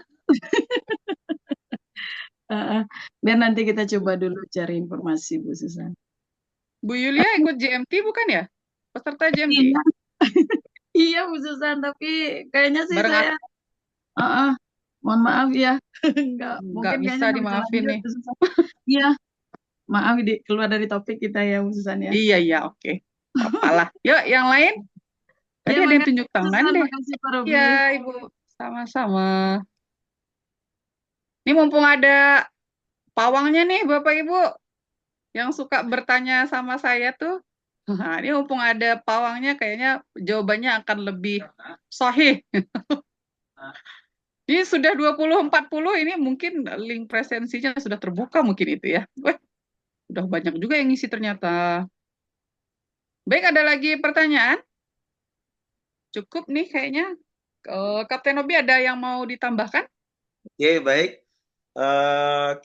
Biar nanti kita coba dulu cari informasi, Bu Susan. Bu Yulia ikut JMT bukan ya? Peserta JMT. Iya, iya Bu Susan, tapi kayaknya sih Bareng saya, uh, mohon maaf ya, nggak mungkin bisa kayaknya nggak bisa dimaafin lanjut, nih. Bu Susan. Iya, maaf keluar dari topik kita ya, Bu Susan ya. Iya, iya, oke. Apalah. Yuk, yang lain. Ya, Tadi ada yang makasih tunjuk Bu tangan Susan, deh. makasih Pak Robi. Iya, Ibu. Sama-sama. Ini mumpung ada pawangnya nih, Bapak Ibu, yang suka bertanya sama saya tuh. Nah, ini mumpung ada pawangnya, kayaknya jawabannya akan lebih sahih. Ini sudah 20.40, ini mungkin link presensinya sudah terbuka mungkin itu ya. Wah, udah banyak juga yang ngisi ternyata. Baik, ada lagi pertanyaan? Cukup nih kayaknya. Kapten Obi ada yang mau ditambahkan? Oke, baik.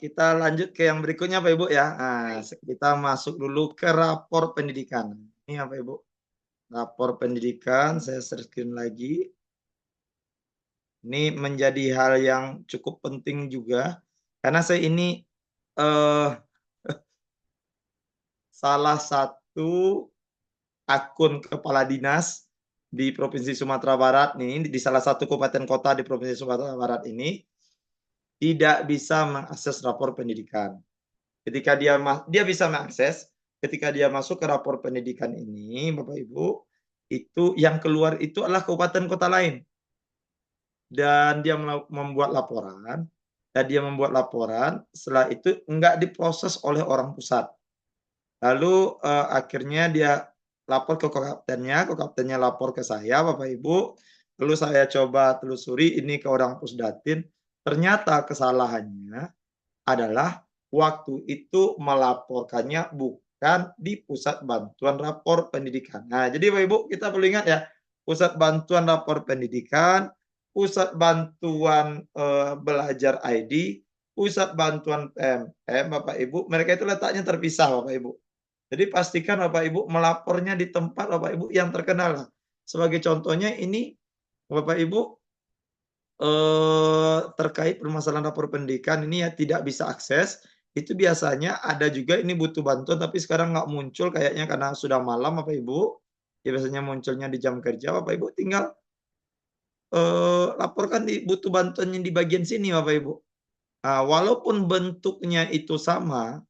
Kita lanjut ke yang berikutnya Pak Ibu ya. Nah, kita masuk dulu ke rapor pendidikan. Ini apa Ibu? Rapor pendidikan, saya share screen lagi. Ini menjadi hal yang cukup penting juga karena saya ini salah satu akun kepala dinas di Provinsi Sumatera Barat nih, di salah satu kabupaten kota di Provinsi Sumatera Barat ini tidak bisa mengakses rapor pendidikan. Ketika dia bisa mengakses, ketika dia masuk ke rapor pendidikan ini, Bapak Ibu, itu yang keluar itu adalah kabupaten kota lain. Dan dia membuat laporan, setelah itu enggak diproses oleh orang pusat. Lalu akhirnya dia lapor ke kaptennya lapor ke saya, Bapak Ibu. Lalu saya coba telusuri ini ke orang Pusdatin, ternyata kesalahannya adalah waktu itu melaporkannya bukan di Pusat Bantuan Rapor Pendidikan. Nah, jadi Bapak Ibu kita perlu ingat ya, Pusat Bantuan Rapor Pendidikan, Pusat Bantuan Belajar ID, Pusat Bantuan PMM, Bapak Ibu, mereka itu letaknya terpisah Bapak Ibu. Jadi pastikan Bapak Ibu melapornya di tempat Bapak Ibu yang terkenal. Sebagai contohnya ini Bapak Ibu terkait permasalahan rapor pendidikan ini ya tidak bisa akses, itu biasanya ada juga ini butuh bantuan tapi sekarang nggak muncul kayaknya karena sudah malam Bapak Ibu. Ya biasanya munculnya di jam kerja Bapak Ibu tinggal laporkan butuh bantuannya di bagian sini Bapak Ibu. Nah, walaupun bentuknya itu sama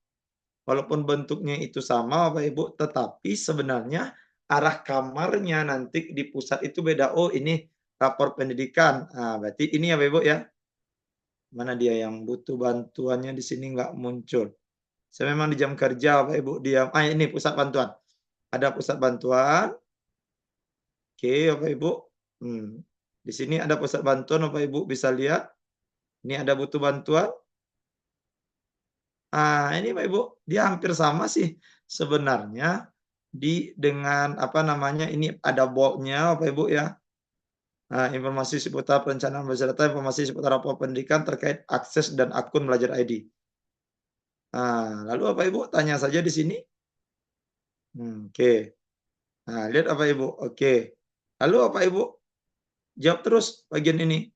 Bapak Ibu, tetapi sebenarnya arah kamarnya nanti di pusat itu beda. Oh ini rapor pendidikan. Nah, berarti ini ya Bapak Ibu ya. Mana dia yang butuh bantuannya di sini nggak muncul. Saya memang di jam kerja Bapak Ibu diam. Ini pusat bantuan. Ada pusat bantuan. Oke Bapak Ibu. Di sini ada pusat bantuan Bapak Ibu bisa lihat. Ini ada butuh bantuan. Ini Bapak Ibu, dia hampir sama sih sebenarnya dengan apa namanya ini ada boldnya Bapak Ibu ya. Nah, informasi seputar perencanaan belajar data, informasi seputar rapor pendidikan terkait akses dan akun belajar ID. Nah, lalu Bapak Ibu tanya saja di sini. Oke. Nah, lihat Bapak Ibu. Oke. Lalu Bapak Ibu jawab terus bagian ini.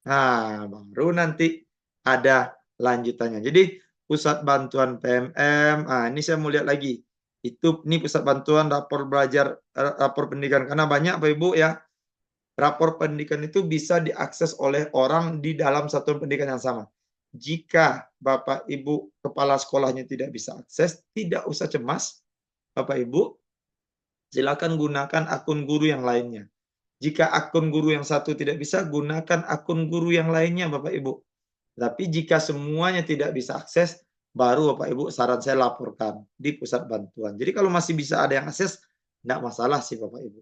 Nah, baru nanti ada lanjutannya. Jadi pusat bantuan PMM, ini saya mau lihat lagi. Ini pusat bantuan rapor belajar, rapor pendidikan. Karena banyak Bapak Ibu ya, rapor pendidikan itu bisa diakses oleh orang di dalam satuan pendidikan yang sama. Jika Bapak Ibu kepala sekolahnya tidak bisa akses, tidak usah cemas. Bapak Ibu, silakan gunakan akun guru yang lainnya. Jika akun guru yang satu tidak bisa, gunakan akun guru yang lainnya Bapak Ibu. Tapi jika semuanya tidak bisa akses, baru Bapak Ibu saran saya laporkan di pusat bantuan. Jadi kalau masih bisa ada yang akses, tidak masalah sih Bapak Ibu.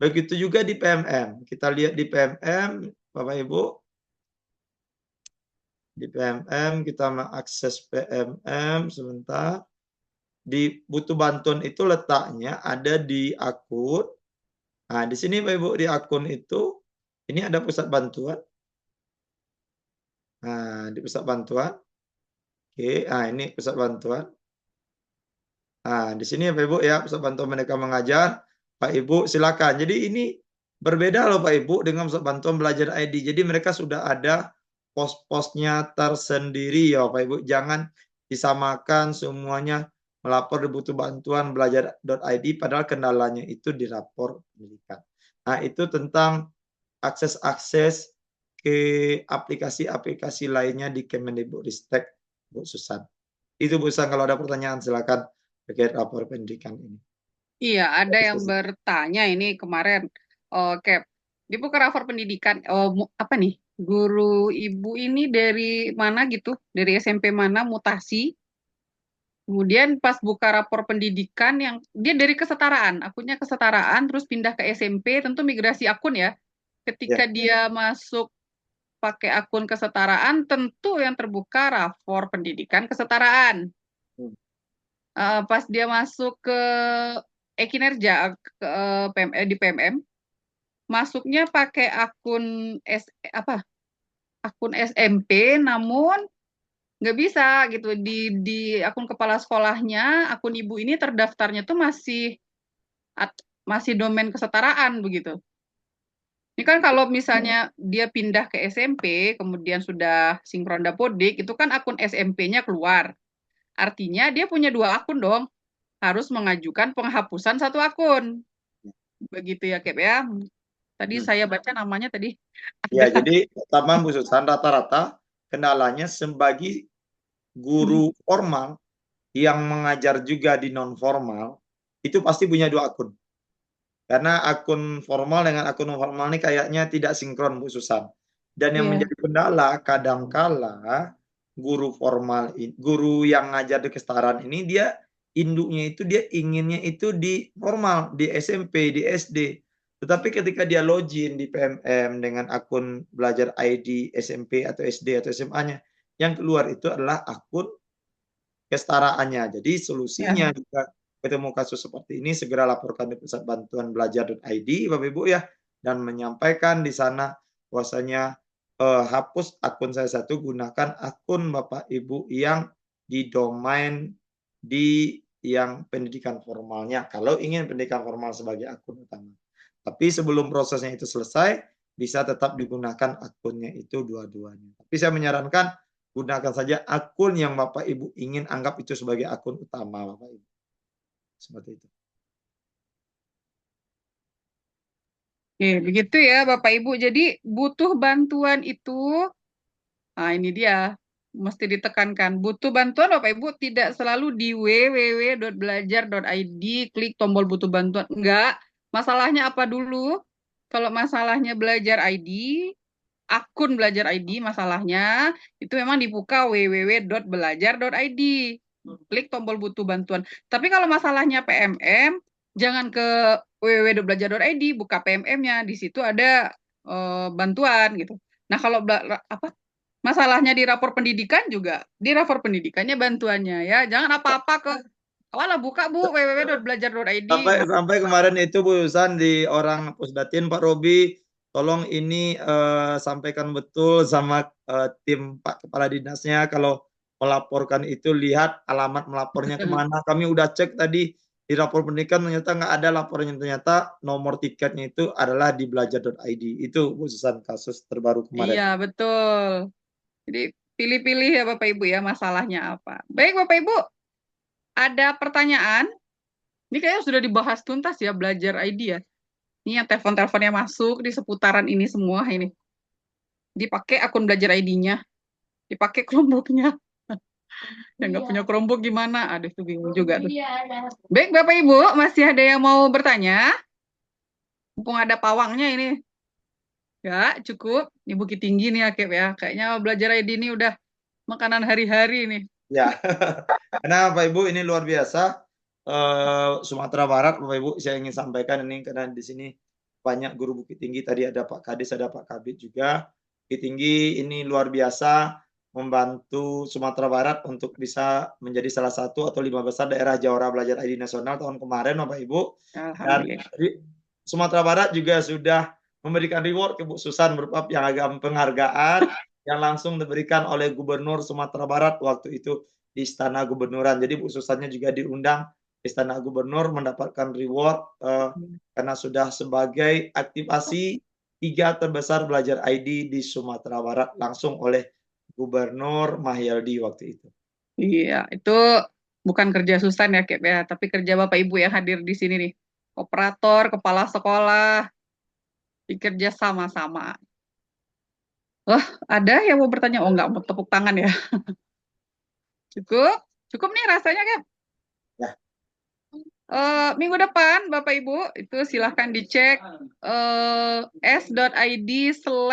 Begitu juga di PMM. Kita lihat di PMM, Bapak Ibu. Di PMM, kita mengakses PMM sebentar. Di butuh bantuan itu letaknya ada di akun. Nah, di sini Bapak Ibu di akun itu, ini ada pusat bantuan. Nah, di pusat bantuan. Oke, ini pusat bantuan. Nah, di sini Bapak Ibu ya, pusat bantuan Merdeka Mengajar. Pak Ibu silakan. Jadi ini berbeda loh Pak Ibu dengan pusat bantuan belajar ID. Jadi mereka sudah ada pos-posnya tersendiri ya Pak Ibu. Jangan disamakan semuanya melapor dibutuh bantuan belajar.id padahal kendalanya itu di rapor pendidikan. Nah, itu tentang akses-akses ke aplikasi-aplikasi lainnya di Kemendikbudristek, Bu Susan. Itu Bu Susan, kalau ada pertanyaan silakan terkait rapor pendidikan ini. Iya, ada yang bertanya ini kemarin. Oke, di buka rapor pendidikan, apa nih? Guru ibu ini dari mana gitu? Dari SMP mana mutasi? Kemudian pas buka rapor pendidikan yang dia dari kesetaraan, akunnya kesetaraan, terus pindah ke SMP, tentu migrasi akun ya. Ketika dia masuk pakai akun kesetaraan, tentu yang terbuka rapor pendidikan kesetaraan. Pas dia masuk ke kinerja di PMM, masuknya pakai akun akun SMP, namun nggak bisa gitu di akun kepala sekolahnya, akun ibu ini terdaftarnya tuh masih domain kesetaraan begitu. Ini kan kalau misalnya dia pindah ke SMP, kemudian sudah sinkron dapodik, itu kan akun SMP-nya keluar. Artinya dia punya 2 akun dong, harus mengajukan penghapusan 1 akun. Begitu ya, Kep ya. Tadi saya baca namanya tadi. Ya, jadi pertama Bu Susan, rata-rata kendalanya sebagai guru formal yang mengajar juga di non formal itu pasti punya 2 akun. Karena akun formal dengan akun non formal ini kayaknya tidak sinkron Bu Susan. Dan yang menjadi kendala kadangkala guru formal guru yang ngajar di kesetaraan ini dia induknya itu dia inginnya itu di formal, di SMP, di SD. Tetapi ketika dia login di PMM dengan akun belajar ID SMP atau SD atau SMA-nya, yang keluar itu adalah akun kesetaraannya. Jadi solusinya jika ketemu kasus seperti ini, segera laporkan di pusat bantuan belajar.id Bapak Ibu ya, dan menyampaikan di sana bahwasanya hapus akun saya satu, gunakan akun Bapak Ibu yang di domain di yang pendidikan formalnya, kalau ingin pendidikan formal sebagai akun utama. Tapi sebelum prosesnya itu selesai, bisa tetap digunakan akunnya itu dua-duanya. Tapi saya menyarankan gunakan saja akun yang Bapak Ibu ingin anggap itu sebagai akun utama Bapak Ibu. Seperti itu. Oke, begitu ya Bapak Ibu. Jadi butuh bantuan itu, nah ini dia, mesti ditekankan. Butuh bantuan Bapak Ibu tidak selalu di www.belajar.id, klik tombol butuh bantuan. Enggak, masalahnya apa dulu? Kalau masalahnya belajar ID, akun belajar ID masalahnya, itu memang dibuka www.belajar.id. Klik tombol butuh bantuan. Tapi kalau masalahnya PMM, jangan ke www.belajar.id, buka PMM-nya. Di situ ada bantuan gitu. Nah, kalau masalahnya di rapor pendidikan juga, di rapor pendidikannya bantuannya ya. Jangan apa-apa ke buka Bu www.belajar.id. Sampai kemarin itu Bu Susan di orang Pusdatin Pak Robi, tolong ini sampaikan betul sama tim Pak Kepala Dinasnya kalau melaporkan itu lihat alamat melapornya kemana. Kami udah cek tadi di rapor pendidikan ternyata nggak ada laporannya, ternyata nomor tiketnya itu adalah di belajar.id. Itu khususan kasus terbaru kemarin. Iya, betul. Jadi pilih-pilih ya Bapak Ibu ya masalahnya apa. Baik Bapak Ibu, ada pertanyaan? Ini kayaknya sudah dibahas tuntas ya belajar ID ya. Ini yang telepon-teleponnya masuk di seputaran ini semua ini. Dipakai akun belajar ID-nya, dipakai Chromebook-nya. Yang nggak punya Chromebook gimana? Aduh, itu bingung juga tuh. Baik Bapak Ibu, masih ada yang mau bertanya? Mumpung ada pawangnya ini. Ya, cukup. Ini Bukit Tinggi nih Akep ya. Kayaknya belajar ID ini udah makanan hari-hari nih. Ya, karena Bapak Ibu ini luar biasa. Sumatera Barat, Bapak Ibu, saya ingin sampaikan ini karena di sini banyak guru Bukit Tinggi. Tadi ada Pak Kadis, ada Pak Kabit juga. Bukit Tinggi ini luar biasa membantu Sumatera Barat untuk bisa menjadi salah satu atau 5 besar daerah jawara belajar ID nasional tahun kemarin, Bapak Ibu. Dan Alhamdulillah. Sumatera Barat juga sudah memberikan reward ke Bu Susan berupa piagam penghargaan yang langsung diberikan oleh Gubernur Sumatera Barat waktu itu di Istana Gubernuran. Jadi Bu Susannya juga diundang Istana Gubernur mendapatkan reward karena sudah sebagai aktivasi 3 terbesar belajar ID di Sumatera Barat langsung oleh Gubernur Mahyaldi waktu itu. Iya, itu bukan kerja Susan ya, Kep ya, tapi kerja Bapak Ibu yang hadir di sini nih. Operator, kepala sekolah, dikerja sama-sama. Wah, ada yang mau bertanya? Oh, enggak, mau tepuk tangan ya. Cukup? Cukup nih rasanya, Kep. Ya. Minggu depan, Bapak Ibu, itu silahkan dicek s.id/Bukit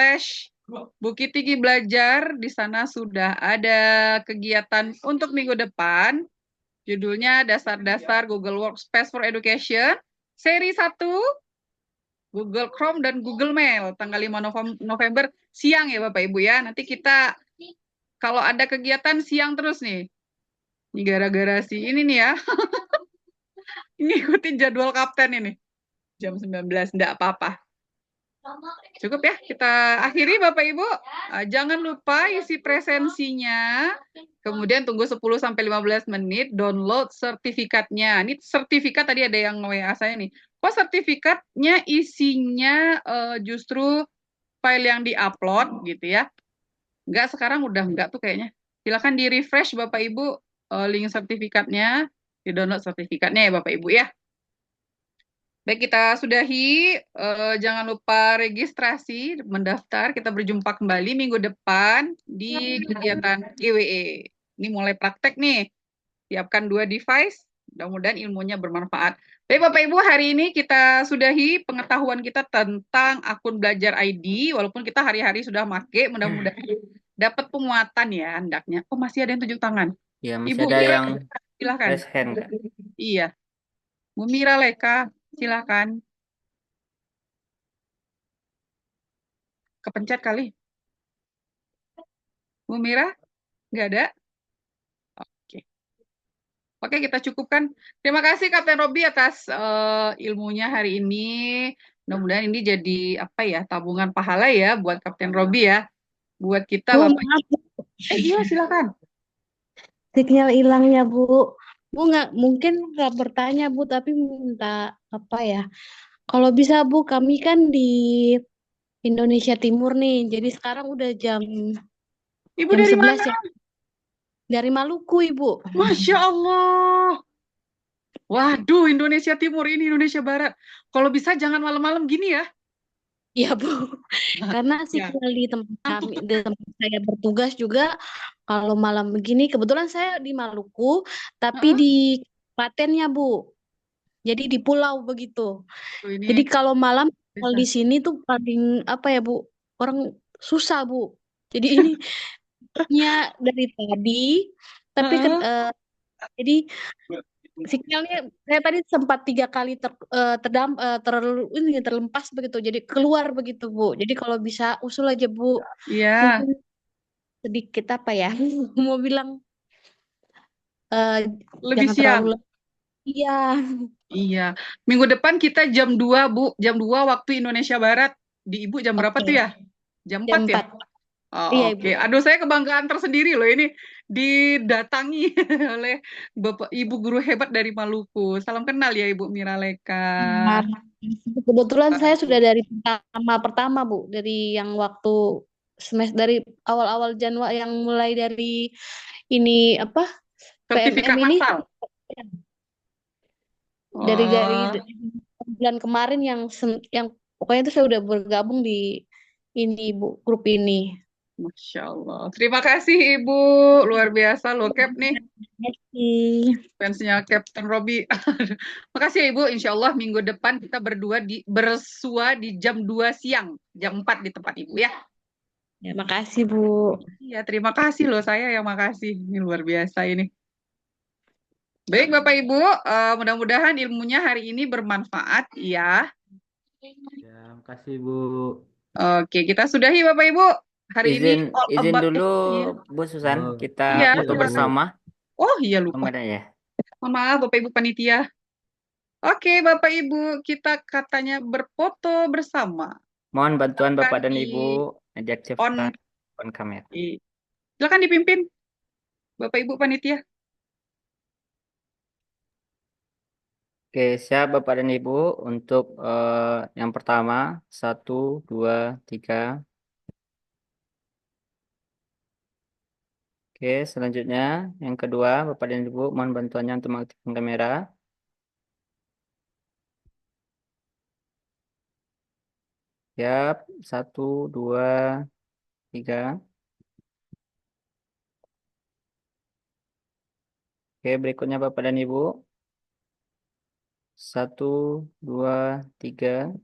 Tinggi Belajar. Di sana sudah ada kegiatan untuk minggu depan. Judulnya Dasar-Dasar Google Workspace for Education, seri 1, Google Chrome dan Google Mail, tanggal 5 November, siang ya Bapak Ibu ya. Nanti kita, kalau ada kegiatan siang terus nih. Ini gara-gara si ini nih ya. Ngikutin jadwal kapten ini. Jam 19, enggak apa-apa. Cukup ya, kita akhiri Bapak Ibu. Jangan lupa isi presensinya. Kemudian tunggu 10-15 menit, download sertifikatnya. Ini sertifikat tadi ada yang WA saya nih. Kok sertifikatnya isinya justru file yang di-upload gitu ya. Enggak, sekarang udah enggak tuh kayaknya. Silakan di-refresh Bapak Ibu link sertifikatnya, di-download sertifikatnya ya Bapak Ibu ya. Baik, kita sudahi. Jangan lupa registrasi, mendaftar. Kita berjumpa kembali minggu depan di kegiatan GWE. Ini mulai praktek nih. Siapkan 2 device. Mudah-mudahan ilmunya bermanfaat. Baik, Bapak Ibu, hari ini kita sudahi pengetahuan kita tentang akun belajar ID. Walaupun kita hari-hari sudah pakai, mudah-mudahan dapat penguatan ya hendaknya. Oh, masih ada yang tunjuk tangan. Ya, masih Ibu ada Mira, yang silakan. raise hand, Kak. Iya. Bu Mira Leka, silakan. Kepencet kali. Bu Mira? Nggak ada? Oke. Oke, kita cukupkan. Terima kasih Kapten Robi atas ilmunya hari ini. Mudah-mudahan ini jadi apa ya, tabungan pahala ya buat Kapten Robi ya. Buat kita Bu, Bapak. maaf, Iya, silakan. sinyal hilangnya Bu. Bu mungkin nggak bertanya Bu, tapi minta apa ya? Kalau bisa Bu, kami kan di Indonesia Timur nih, jadi sekarang udah jam Ibu dari 11 mana? ya. Dari Maluku Ibu. Masya Allah. Waduh, Indonesia Timur ini Indonesia Barat. Kalau bisa jangan malam-malam gini ya. Iya Bu, karena Ya. sinyal di tempat saya bertugas juga kalau malam begini, kebetulan saya di Maluku, tapi di Klatennya Bu. Jadi di pulau begitu. Tuh, ini Jadi kalau malam kalau bisa. di sini tuh paling apa ya Bu, orang susah Bu. Jadi ini nya dari tadi, tapi Heeh. jadi sinyalnya saya tadi sempat 3 kali terlempas begitu, jadi keluar begitu Bu. Jadi kalau bisa usul aja Bu, Iya, mungkin sedikit apa ya, mau bilang lebih jangan siang. terlalu iya. Iya. Minggu depan kita jam 2, Bu. Jam 2 waktu Indonesia Barat. Di Ibu jam berapa Oke, tuh ya? Jam 4 jam ya? 4. Oh, Iya oke. Ibu. Aduh, saya kebanggaan tersendiri loh ini. didatangi oleh Bapak Ibu guru hebat dari Maluku. Salam kenal ya Ibu Miraleka. Nah, kebetulan saya sudah dari pertama Bu, dari yang waktu semester dari awal-awal Januari yang mulai dari ini apa Sertifikat PMM ini massal. dari Oh, bulan kemarin yang pokoknya itu saya udah bergabung di ini Bu, grup ini. Masya Allah. Terima kasih Ibu. Luar biasa loh Cap nih. Makasih. Fansnya Captain Robi. Makasih ya Ibu. Insya Allah minggu depan kita berdua bersua di jam 2 siang. Jam 4 di tempat Ibu ya. Ya, makasih Bu. Iya, terima kasih loh. Saya yang makasih. Ini luar biasa ini. Baik Bapak Ibu, mudah-mudahan ilmunya hari ini bermanfaat ya. Ya, makasih Bu. Oke, kita sudahi Bapak Ibu. Hari ini all Izin about dulu iya. Bu Susan, Oh, kita Iya, foto silakan. bersama. Oh iya lupa. Kamera ya. Mohon maaf Bapak Ibu panitia. Oke, Bapak Ibu, kita katanya berfoto bersama. Mohon bantuan Silakan Bapak dan di Ibu on. diaktifkan on kamera. Silakan dipimpin Bapak Ibu panitia. Oke, siap Bapak dan Ibu untuk yang pertama 1, 2, 3. Oke, selanjutnya yang kedua Bapak dan Ibu mohon bantuannya untuk mengaktifkan kamera. Siap, 1, 2, 3. Oke, berikutnya Bapak dan Ibu. 1, 2, 3.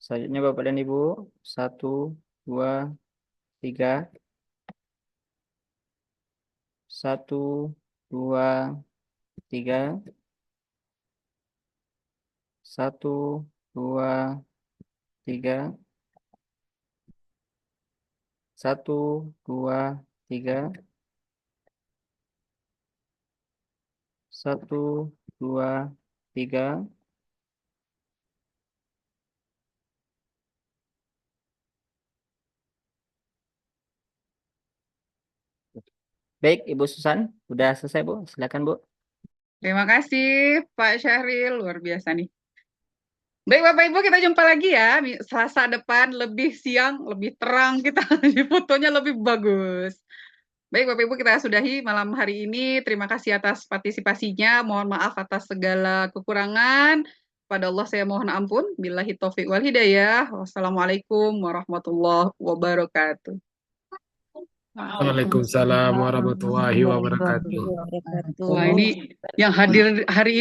Selanjutnya Bapak dan Ibu. 1, 2, 3. 1, 2, 3. 1, 2, 3. 1, 2, 3. 1, 2, 3. Baik, Ibu Susan, udah selesai Bu. Silakan Bu. Terima kasih Pak Syahril, luar biasa nih. Baik Bapak Ibu, kita jumpa lagi ya Selasa depan, lebih siang, lebih terang, kita fotonya lebih bagus. Baik Bapak Ibu, kita sudahi malam hari ini. Terima kasih atas partisipasinya. Mohon maaf atas segala kekurangan. Pada Allah saya mohon ampun. Billahi taufiq wal hidayah. Wassalamualaikum warahmatullahi wabarakatuh. Waalaikumsalam warahmatullahi wabarakatuh. Wah, ini yang hadir hari